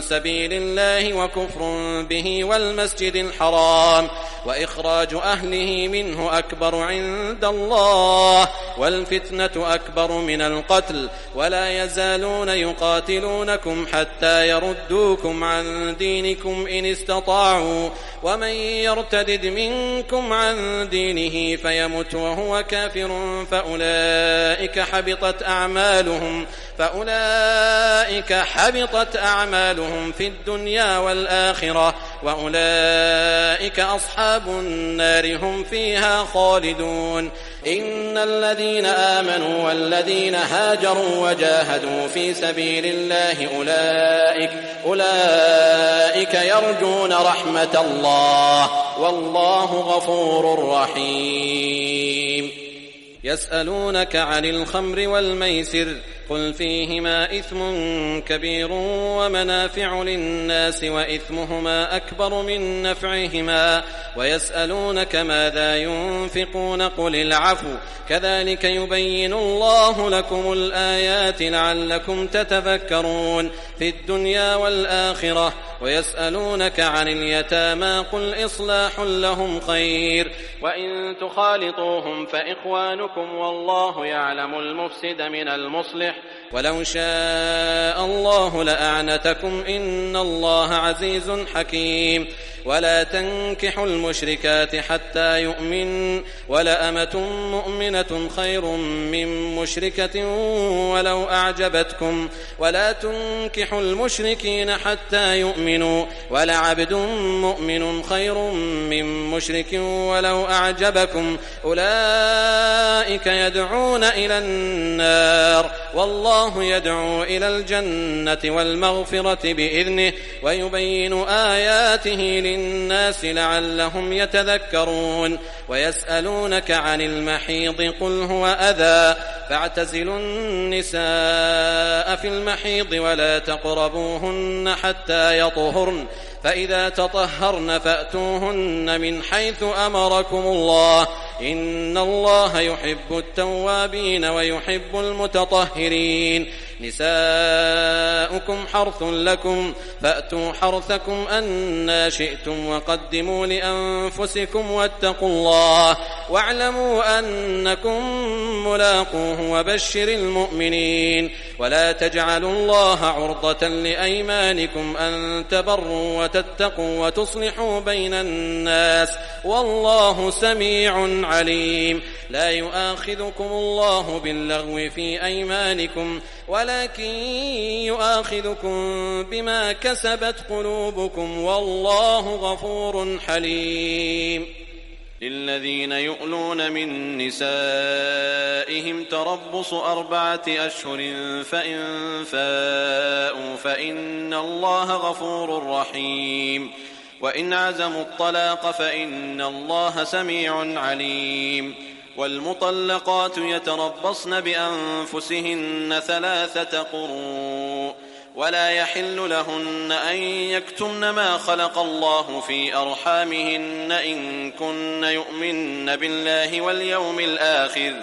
سبيل الله وكفر به والمسجد الحرام وإخراج أهله منه أكبر عند الله والفتنة أكبر من القتل ولا يزالون يقاتلونكم حتى يردوكم عن دينكم إن استطاعوا ومن يرتدد منكم عن دينه فيمت وهو كافر فأولئك حبطت أعمالهم في الدنيا والآخرة وأولئك أصحاب النار هم فيها خالدون. إن الذين آمنوا والذين هاجروا وجاهدوا في سبيل الله أولئك يرجون رحمة الله والله غفور رحيم. يسألونك عن الخمر والميسر قل فيهما إثم كبير ومنافع للناس وإثمهما أكبر من نفعهما ويسألونك ماذا ينفقون قل العفو كذلك يبين الله لكم الآيات لعلكم تتذكرون في الدنيا والآخرة. ويسألونك عن اليتامى قل إصلاح لهم خير وإن تخالطوهم فإخوانكم والله يعلم المفسد من المصلح ولو شاء الله لأعنتكم إن الله عزيز حكيم. ولا تنكحوا المشركات حتى يؤمن ولأمة مؤمنة خير من مشركة ولو أعجبتكم ولا تنكحوا المشركين حتى يؤمنوا ولعبد مؤمن خير من مشرك ولو أعجبكم أولئك يدعون إلى النار والله يدعو إلى الجنة والمغفرة بإذنه ويبين آياته للناس لعلهم يتذكرون. ويسألونك عن المحيض قل هو أذى فاعتزلوا النساء في المحيض ولا تقربوهن حتى يطهرن فإذا تطهرن فأتوهن من حيث أمركم الله إن الله يحب التوابين ويحب المتطهرين. نساؤكم حرث لكم فأتوا حرثكم أنى شئتم وقدموا لأنفسكم واتقوا الله واعلموا أنكم ملاقوه وبشر المؤمنين. ولا تجعلوا الله عرضة لأيمانكم أن تبروا وتتقوا وتصلحوا بين الناس والله سميع عليم. لا يؤاخذكم الله باللغو في أيمانكم ولكن يؤاخذكم بما كسبت قلوبكم والله غفور حليم. للذين يؤلون من نسائهم تربص 4 أشهر فإن فاءوا فإن الله غفور رحيم. وإن عزموا الطلاق فإن الله سميع عليم. والمطلقات يتربصن بأنفسهن 3 قروء ولا يحل لهن أن يكتمن ما خلق الله في أرحامهن إن كن يؤمن بالله واليوم الآخر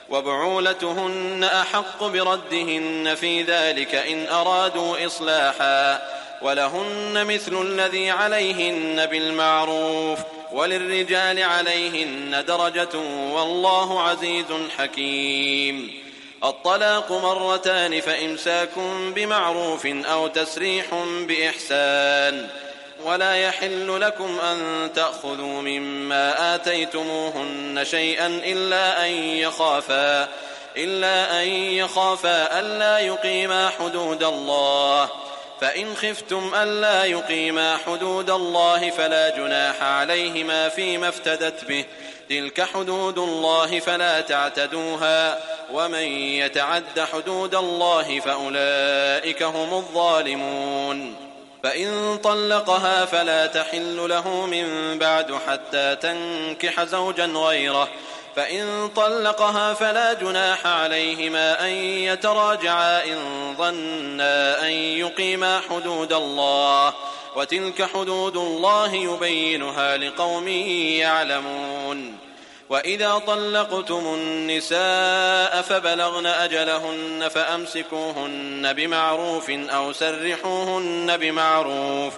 وبعولتهن أحق بردهن في ذلك إن أرادوا إصلاحا ولهن مثل الذي عليهن بالمعروف وللرجال عليهن درجة والله عزيز حكيم. الطلاق 2 فإمساك بمعروف أو تسريح بإحسان. ولا يحل لكم أن تأخذوا مما آتيتموهن شيئا إلا أن يخافا ألا يقيما حدود الله فإن خفتم ألا يقيما حدود الله فلا جناح عليهما فيما افتدت به تلك حدود الله فلا تعتدوها ومن يتعد حدود الله فأولئك هم الظالمون. فإن طلقها فلا تحل له من بعد حتى تنكح زوجا غيره فإن طلقها فلا جناح عليهما أن يتراجعا إن ظنا أن يقيما حدود الله وتلك حدود الله يبينها لقوم يعلمون. وإذا طلقتم النساء فبلغن أجلهن فأمسكوهن بمعروف أو سرحوهن بمعروف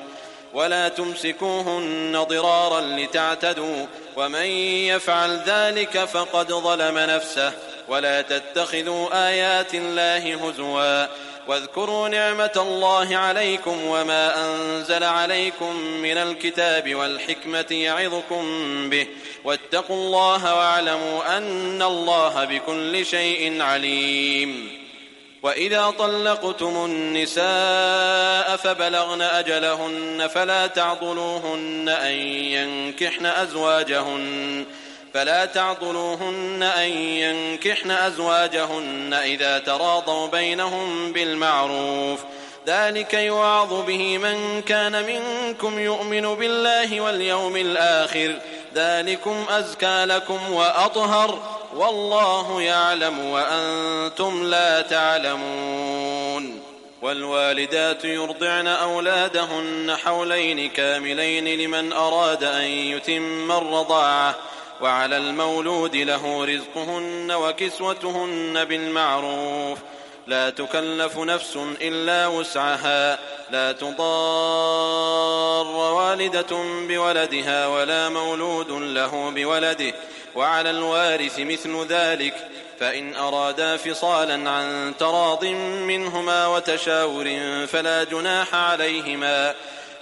ولا تمسكوهن ضرارا لتعتدوا ومن يفعل ذلك فقد ظلم نفسه. ولا تتخذوا آيات الله هزوا واذكروا نعمة الله عليكم وما أنزل عليكم من الكتاب والحكمة يعظكم به واتقوا الله واعلموا أن الله بكل شيء عليم. وإذا طلقتم النساء فبلغن أجلهن فلا تعضلوهن أن ينكحن أزواجهن إذا تراضوا بينهم بالمعروف، ذلك يوعظ به من كان منكم يؤمن بالله واليوم الآخر، ذلكم أزكى لكم وأطهر، والله يعلم وأنتم لا تعلمون. والوالدات يرضعن أولادهن حولين كاملين لمن أراد أن يتم الرضاعة، وعلى المولود له رزقهن وكسوتهن بالمعروف، لا تكلف نفس إلا وسعها، لا تضار والدة بولدها ولا مولود له بولده، وعلى الوارث مثل ذلك، فإن أرادا فصالا عن تراض منهما وتشاور فلا جناح عليهما،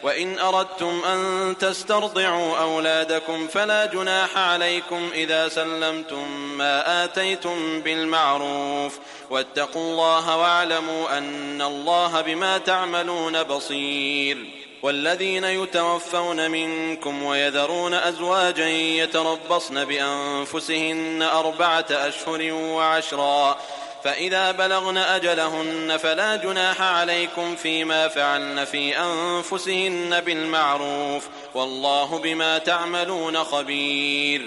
وإن أردتم أن تسترضعوا أولادكم فلا جناح عليكم إذا سلمتم ما آتيتم بالمعروف، واتقوا الله واعلموا أن الله بما تعملون بصير. والذين يتوفون منكم ويذرون أزواجا يتربصن بأنفسهن 4 أشهر وعشرا، فإذا بلغن أجلهن فلا جناح عليكم فيما فعلن في أنفسهن بالمعروف، والله بما تعملون خبير.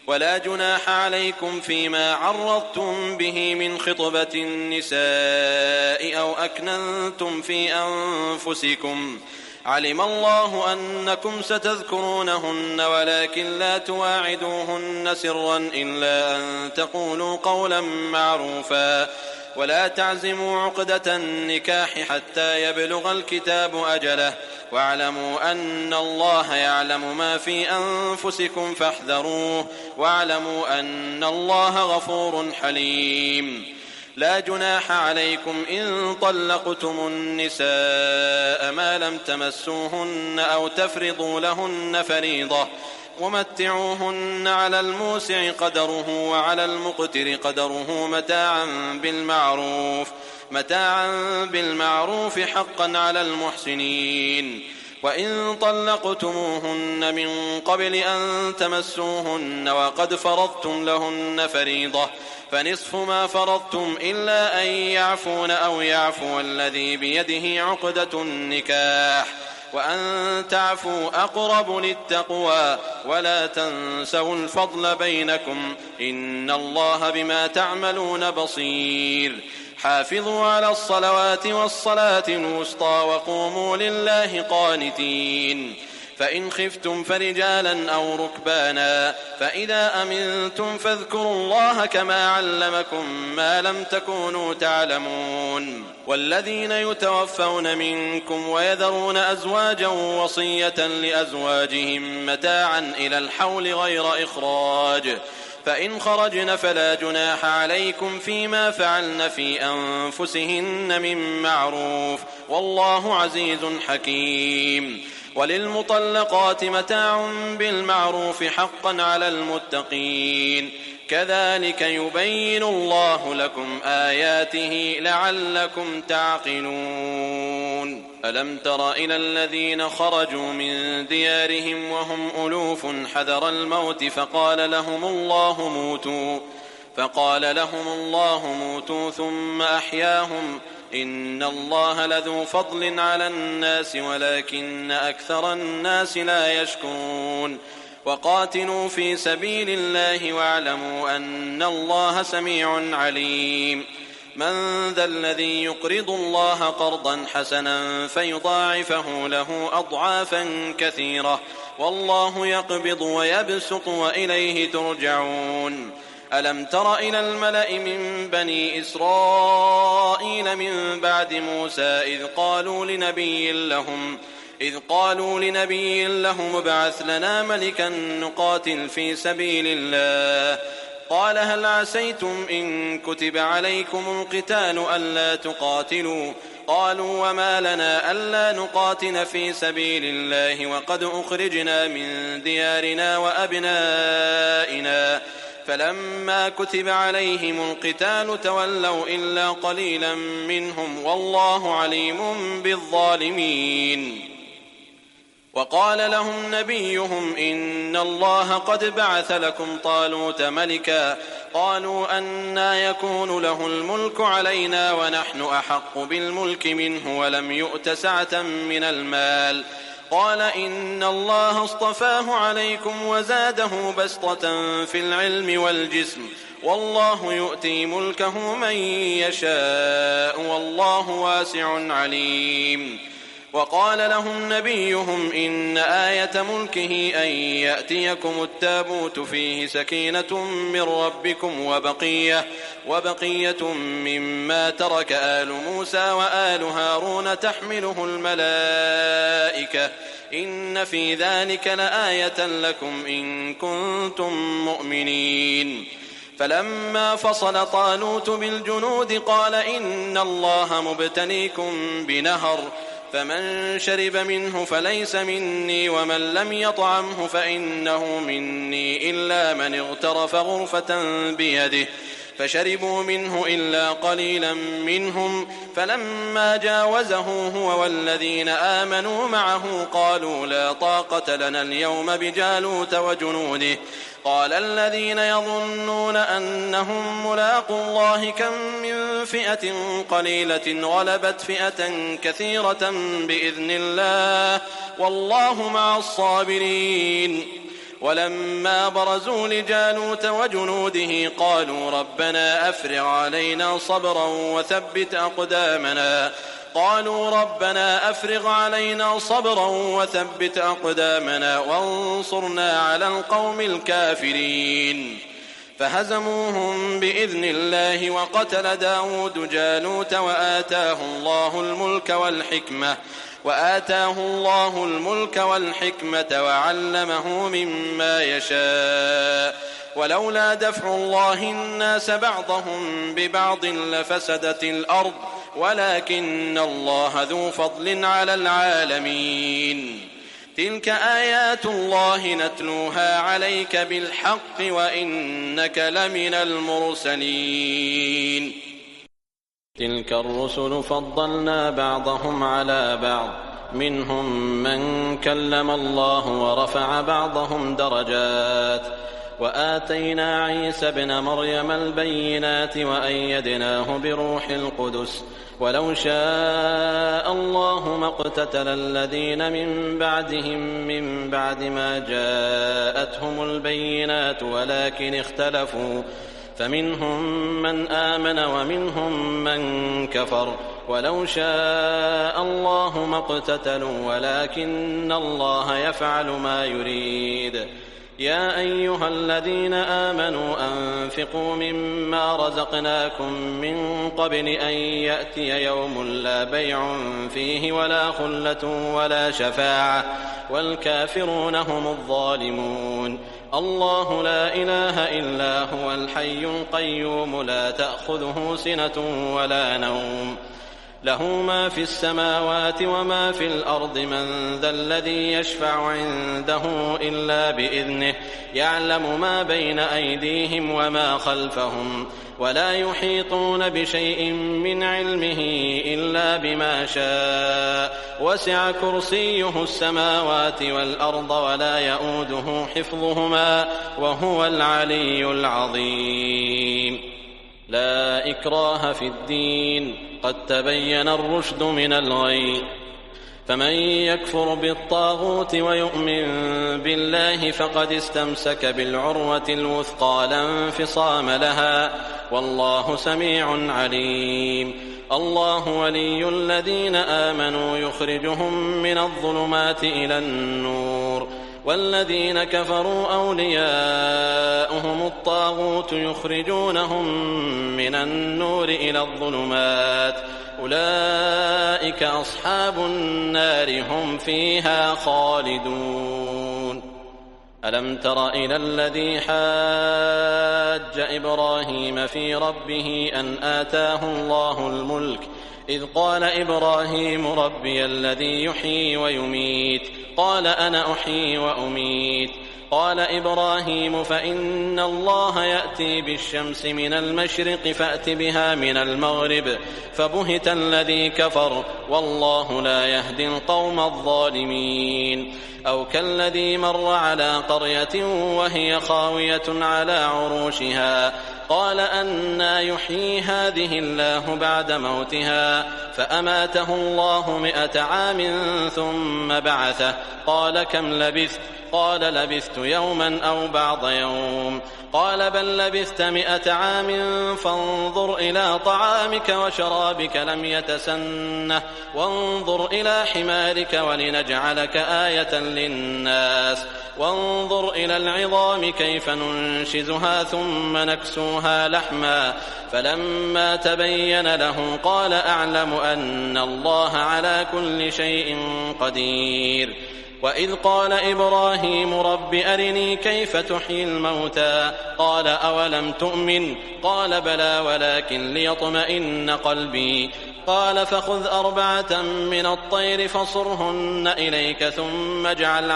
ولا جناح عليكم فيما عرضتم به من خطبة النساء أو أكننتم في أنفسكم، علم الله أنكم ستذكرونهن ولكن لا تواعدوهن سرا إلا أن تقولوا قولا معروفا، ولا تعزموا عقدة النكاح حتى يبلغ الكتاب أجله، واعلموا أن الله يعلم ما في أنفسكم فاحذروه، واعلموا أن الله غفور حليم. لا جناح عليكم إن طلقتم النساء ما لم تمسوهن أو تفرضوا لهن فريضة، ومتعوهن على الموسع قدره وعلى المقتر قدره متاعا بالمعروف حقا على المحسنين. وإن طلقتموهن من قبل أن تمسوهن وقد فرضتم لهن فريضة فنصف ما فرضتم إلا أن يعفون أو يعفو الذي بيده عقدة النكاح، وأن تعفوا أقرب للتقوى، ولا تنسوا الفضل بينكم، إن الله بما تعملون بصير. حافظوا على الصلوات والصلاة الوسطى وقوموا لله قانتين. فإن خفتم فرجالا أو ركبانا، فإذا أمنتم فاذكروا الله كما علمكم ما لم تكونوا تعلمون. والذين يتوفون منكم ويذرون أزواجا وصية لأزواجهم متاعا إلى الحول غير إخراج، فإن خرجن فلا جناح عليكم فيما فعلن في أنفسهن من معروف، والله عزيز حكيم. وللمطلقات متاع بالمعروف حقا على المتقين، كذلك يبين الله لكم آياته لعلكم تعقلون. ألم تر إلى الذين خرجوا من ديارهم وهم ألوف حذر الموت فقال لهم الله موتوا ثم أحياهم، إن الله لذو فضل على الناس ولكن أكثر الناس لا يشكرون. وقاتلوا في سبيل الله واعلموا أن الله سميع عليم. من ذا الذي يقرض الله قرضا حسنا فيضاعفه له أضعافا كثيرة، والله يقبض ويبسط وإليه ترجعون. ألم تر إلى الملأ من بني إسرائيل من بعد موسى إذ قالوا لنبي لهم ابعث لنا ملكا نقاتل في سبيل الله، قال هل عسيتم إن كتب عليكم القتال ألا تقاتلوا؟ قالوا وما لنا ألا نقاتل في سبيل الله وقد أخرجنا من ديارنا وأبنائنا. فلما كتب عليهم القتال تولوا إلا قليلا منهم والله عليم بالظالمين. وقال لهم نبيهم إن الله قد بعث لكم طالوت ملكا. قالوا أنى يكون له الملك علينا ونحن أحق بالملك منه ولم يؤت سعة من المال. قال إن الله اصطفاه عليكم وزاده بسطة في العلم والجسم والله يؤتي ملكه من يشاء والله واسع عليم. وقال لهم نبيهم إن آية ملكه أن يأتيكم التابوت فيه سكينة من ربكم وبقية مما ترك آل موسى وآل هارون تحمله الملائكة إن في ذلك لآية لكم إن كنتم مؤمنين. فلما فصل طالوت بالجنود قال إن الله مبتليكم بنهر فمن شرب منه فليس مني ومن لم يطعمه فإنه مني إلا من اغترف غرفة بيده. فشربوا منه إلا قليلا منهم. فلما جاوزه هو والذين آمنوا معه قالوا لا طاقة لنا اليوم بجالوت وجنوده. قال الذين يظنون أنهم ملاقوا الله كم من فئة قليلة غلبت فئة كثيرة بإذن الله والله مع الصابرين. ولما برزوا لجالوت وجنوده قالوا ربنا أفرغ علينا صبرا وثبت أقدامنا وانصرنا على القوم الكافرين. فهزموهم بإذن الله وقتل داود جالوت وآتاه الله الملك والحكمة وعلمه مما يشاء. ولولا دفع الله الناس بعضهم ببعض لفسدت الأرض ولكن الله ذو فضل على العالمين. تلك آيات الله نتلوها عليك بالحق وإنك لمن المرسلين. تلك الرسل فضلنا بعضهم على بعض منهم من كلم الله ورفع بعضهم درجات. وآتينا عيسى ابن مريم البينات وأيدناه بروح القدس. ولو شاء الله ما اقتتل الذين من بعدهم من بعد ما جاءتهم البينات ولكن اختلفوا فمنهم من آمن ومنهم من كفر. ولو شاء الله ما اقتتلوا ولكن الله يفعل ما يريد. يا أيها الذين آمنوا أنفقوا مما رزقناكم من قبل أن يأتي يوم لا بيع فيه ولا خلة ولا شفاعة والكافرون هم الظالمون. الله لا إله إلا هو الحي القيوم لا تأخذه سنة ولا نوم له ما في السماوات وما في الأرض. من ذا الذي يشفع عنده إلا بإذنه. يعلم ما بين أيديهم وما خلفهم ولا يحيطون بشيء من علمه إلا بما شاء. وسع كرسيه السماوات والأرض ولا يؤوده حفظهما وهو العلي العظيم. لا إكراه في الدين قد تبين الرشد من الغي. فمن يكفر بالطاغوت ويؤمن بالله فقد استمسك بالعروة الوثقى لا انفصام لها والله سميع عليم. الله ولي الذين آمنوا يخرجهم من الظلمات إلى النور والذين كفروا أولياؤهم الطاغوت يخرجونهم من النور إلى الظلمات أولئك أصحاب النار هم فيها خالدون. ألم تر إلى الذي حاج إبراهيم في ربه أن آتاه الله الملك إذ قال إبراهيم ربي الذي يحيي ويميت قال أنا أحيي وأميت قال إبراهيم فإن الله يأتي بالشمس من المشرق فأت بها من المغرب فبهت الذي كفر والله لا يهدي القوم الظالمين أو كالذي مر على قرية وهي خاوية على عروشها قال أنى يحيي هذه الله بعد موتها فأماته الله 100 عام ثم بعثه قال كم لبثت قال لبثت يوما أو بعض يوم قال بل لبثت 100 عام فانظر إلى طعامك وشرابك لم يتسنه وانظر إلى حمارك ولنجعلك آية للناس وانظر إلى العظام كيف ننشزها ثم نكسوها لحما فلما تبين له قال أعلم أن الله على كل شيء قدير وإذ قال إبراهيم رب أرني كيف تحيي الموتى قال أولم تؤمن قال بلى ولكن ليطمئن قلبي قال فخذ 4 من الطير فصرهن إليك ثم اجعل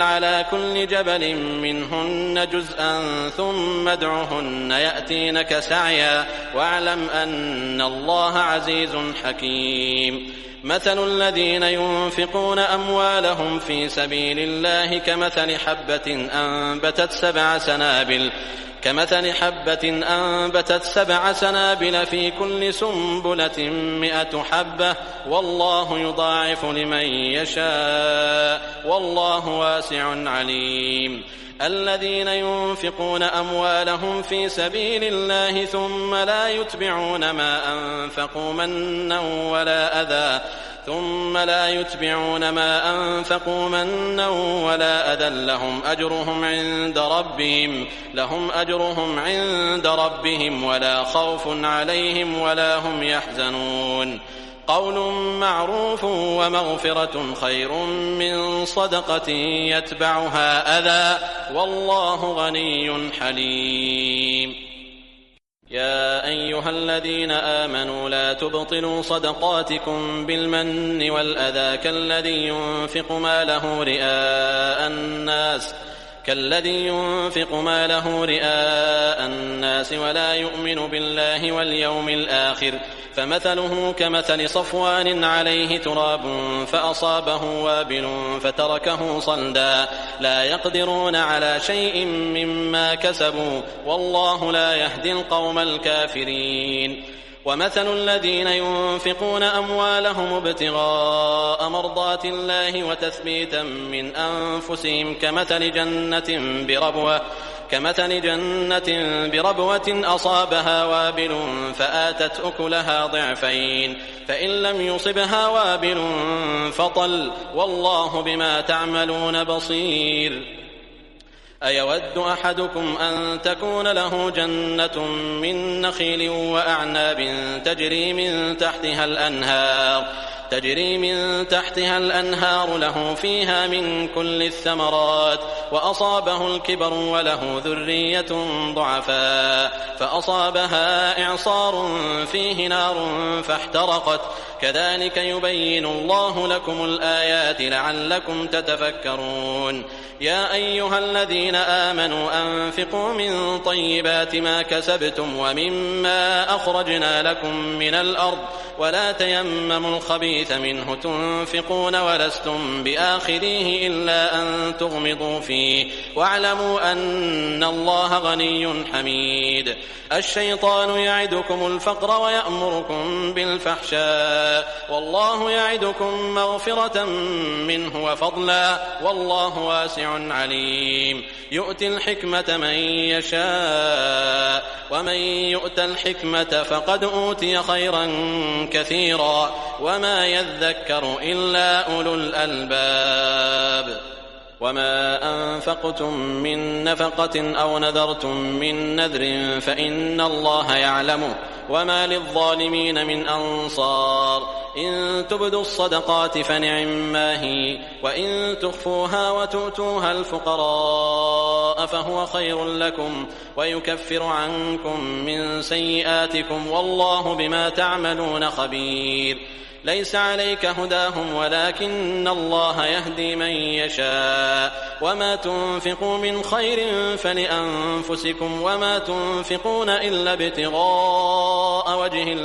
على كل جبل منهن جزءا ثم ادعهن يأتينك سعيا واعلم أن الله عزيز حكيم مثل الذين ينفقون أموالهم في سبيل الله كمثل حبة أنبتت 7 سنابل في كل سنبلة 100 حبة والله يضاعف لمن يشاء والله واسع عليم الذين ينفقون أموالهم في سبيل الله ثم لا يتبعون ما أنفقوا منا ولا أذى لهم أجرهم عند ربهم ولا خوف عليهم ولا هم يحزنون قول معروف ومغفرة خير من صدقة يتبعها أذى والله غني حليم يا أيها الذين آمنوا لا تبطلوا صدقاتكم بالمن والأذى كالذي ينفق ماله رئاء الناس ولا يؤمن بالله واليوم الآخر فمثله كمثل صفوان عليه تراب فأصابه وابل فتركه صلدا لا يقدرون على شيء مما كسبوا والله لا يهدي القوم الكافرين ومثل الذين ينفقون أموالهم ابتغاء مرضات الله وتثبيتا من أنفسهم كمثل جنة بربوة أصابها وابل فآتت أكلها ضعفين فإن لم يصبها وابل فطل والله بما تعملون بصير أيود أحدكم أن تكون له جنة من نخيل وأعناب تجري من تحتها الأنهار له فيها من كل الثمرات وأصابه الكبر وله ذرية ضعفاء فأصابها إعصار فيه نار فاحترقت كذلك يبين الله لكم الآيات لعلكم تتفكرون يا أيها الذين آمنوا أنفقوا من طيبات ما كسبتم ومما أخرجنا لكم من الأرض ولا تيمموا الخبيث منه تنفقون ولستم بآخذيه إلا أن تغمضوا فيه واعلموا أن الله غني حميد الشيطان يعدكم الفقر ويأمركم بالفحشاء والله يعدكم مغفرة منه وفضلا والله واسع عليم يؤتي الحكمة من يشاء ومن يؤت الحكمة فقد أوتي خيرا كثيرا وما يذكر إلا أولو الألباب وما أنفقتم من نفقة أو نذرتم من نذر فإن الله يعلمه وما للظالمين من أنصار إن تبدوا الصدقات فنعما هي وإن تخفوها وتؤتوها الفقراء فهو خير لكم ويكفر عنكم من سيئاتكم والله بما تعملون خبير ليس عليك هداهم ولكن الله يهدي من يشاء وما تنفقوا من خير فلأنفسكم وما تنفقون إلا ابتغاء وجه الله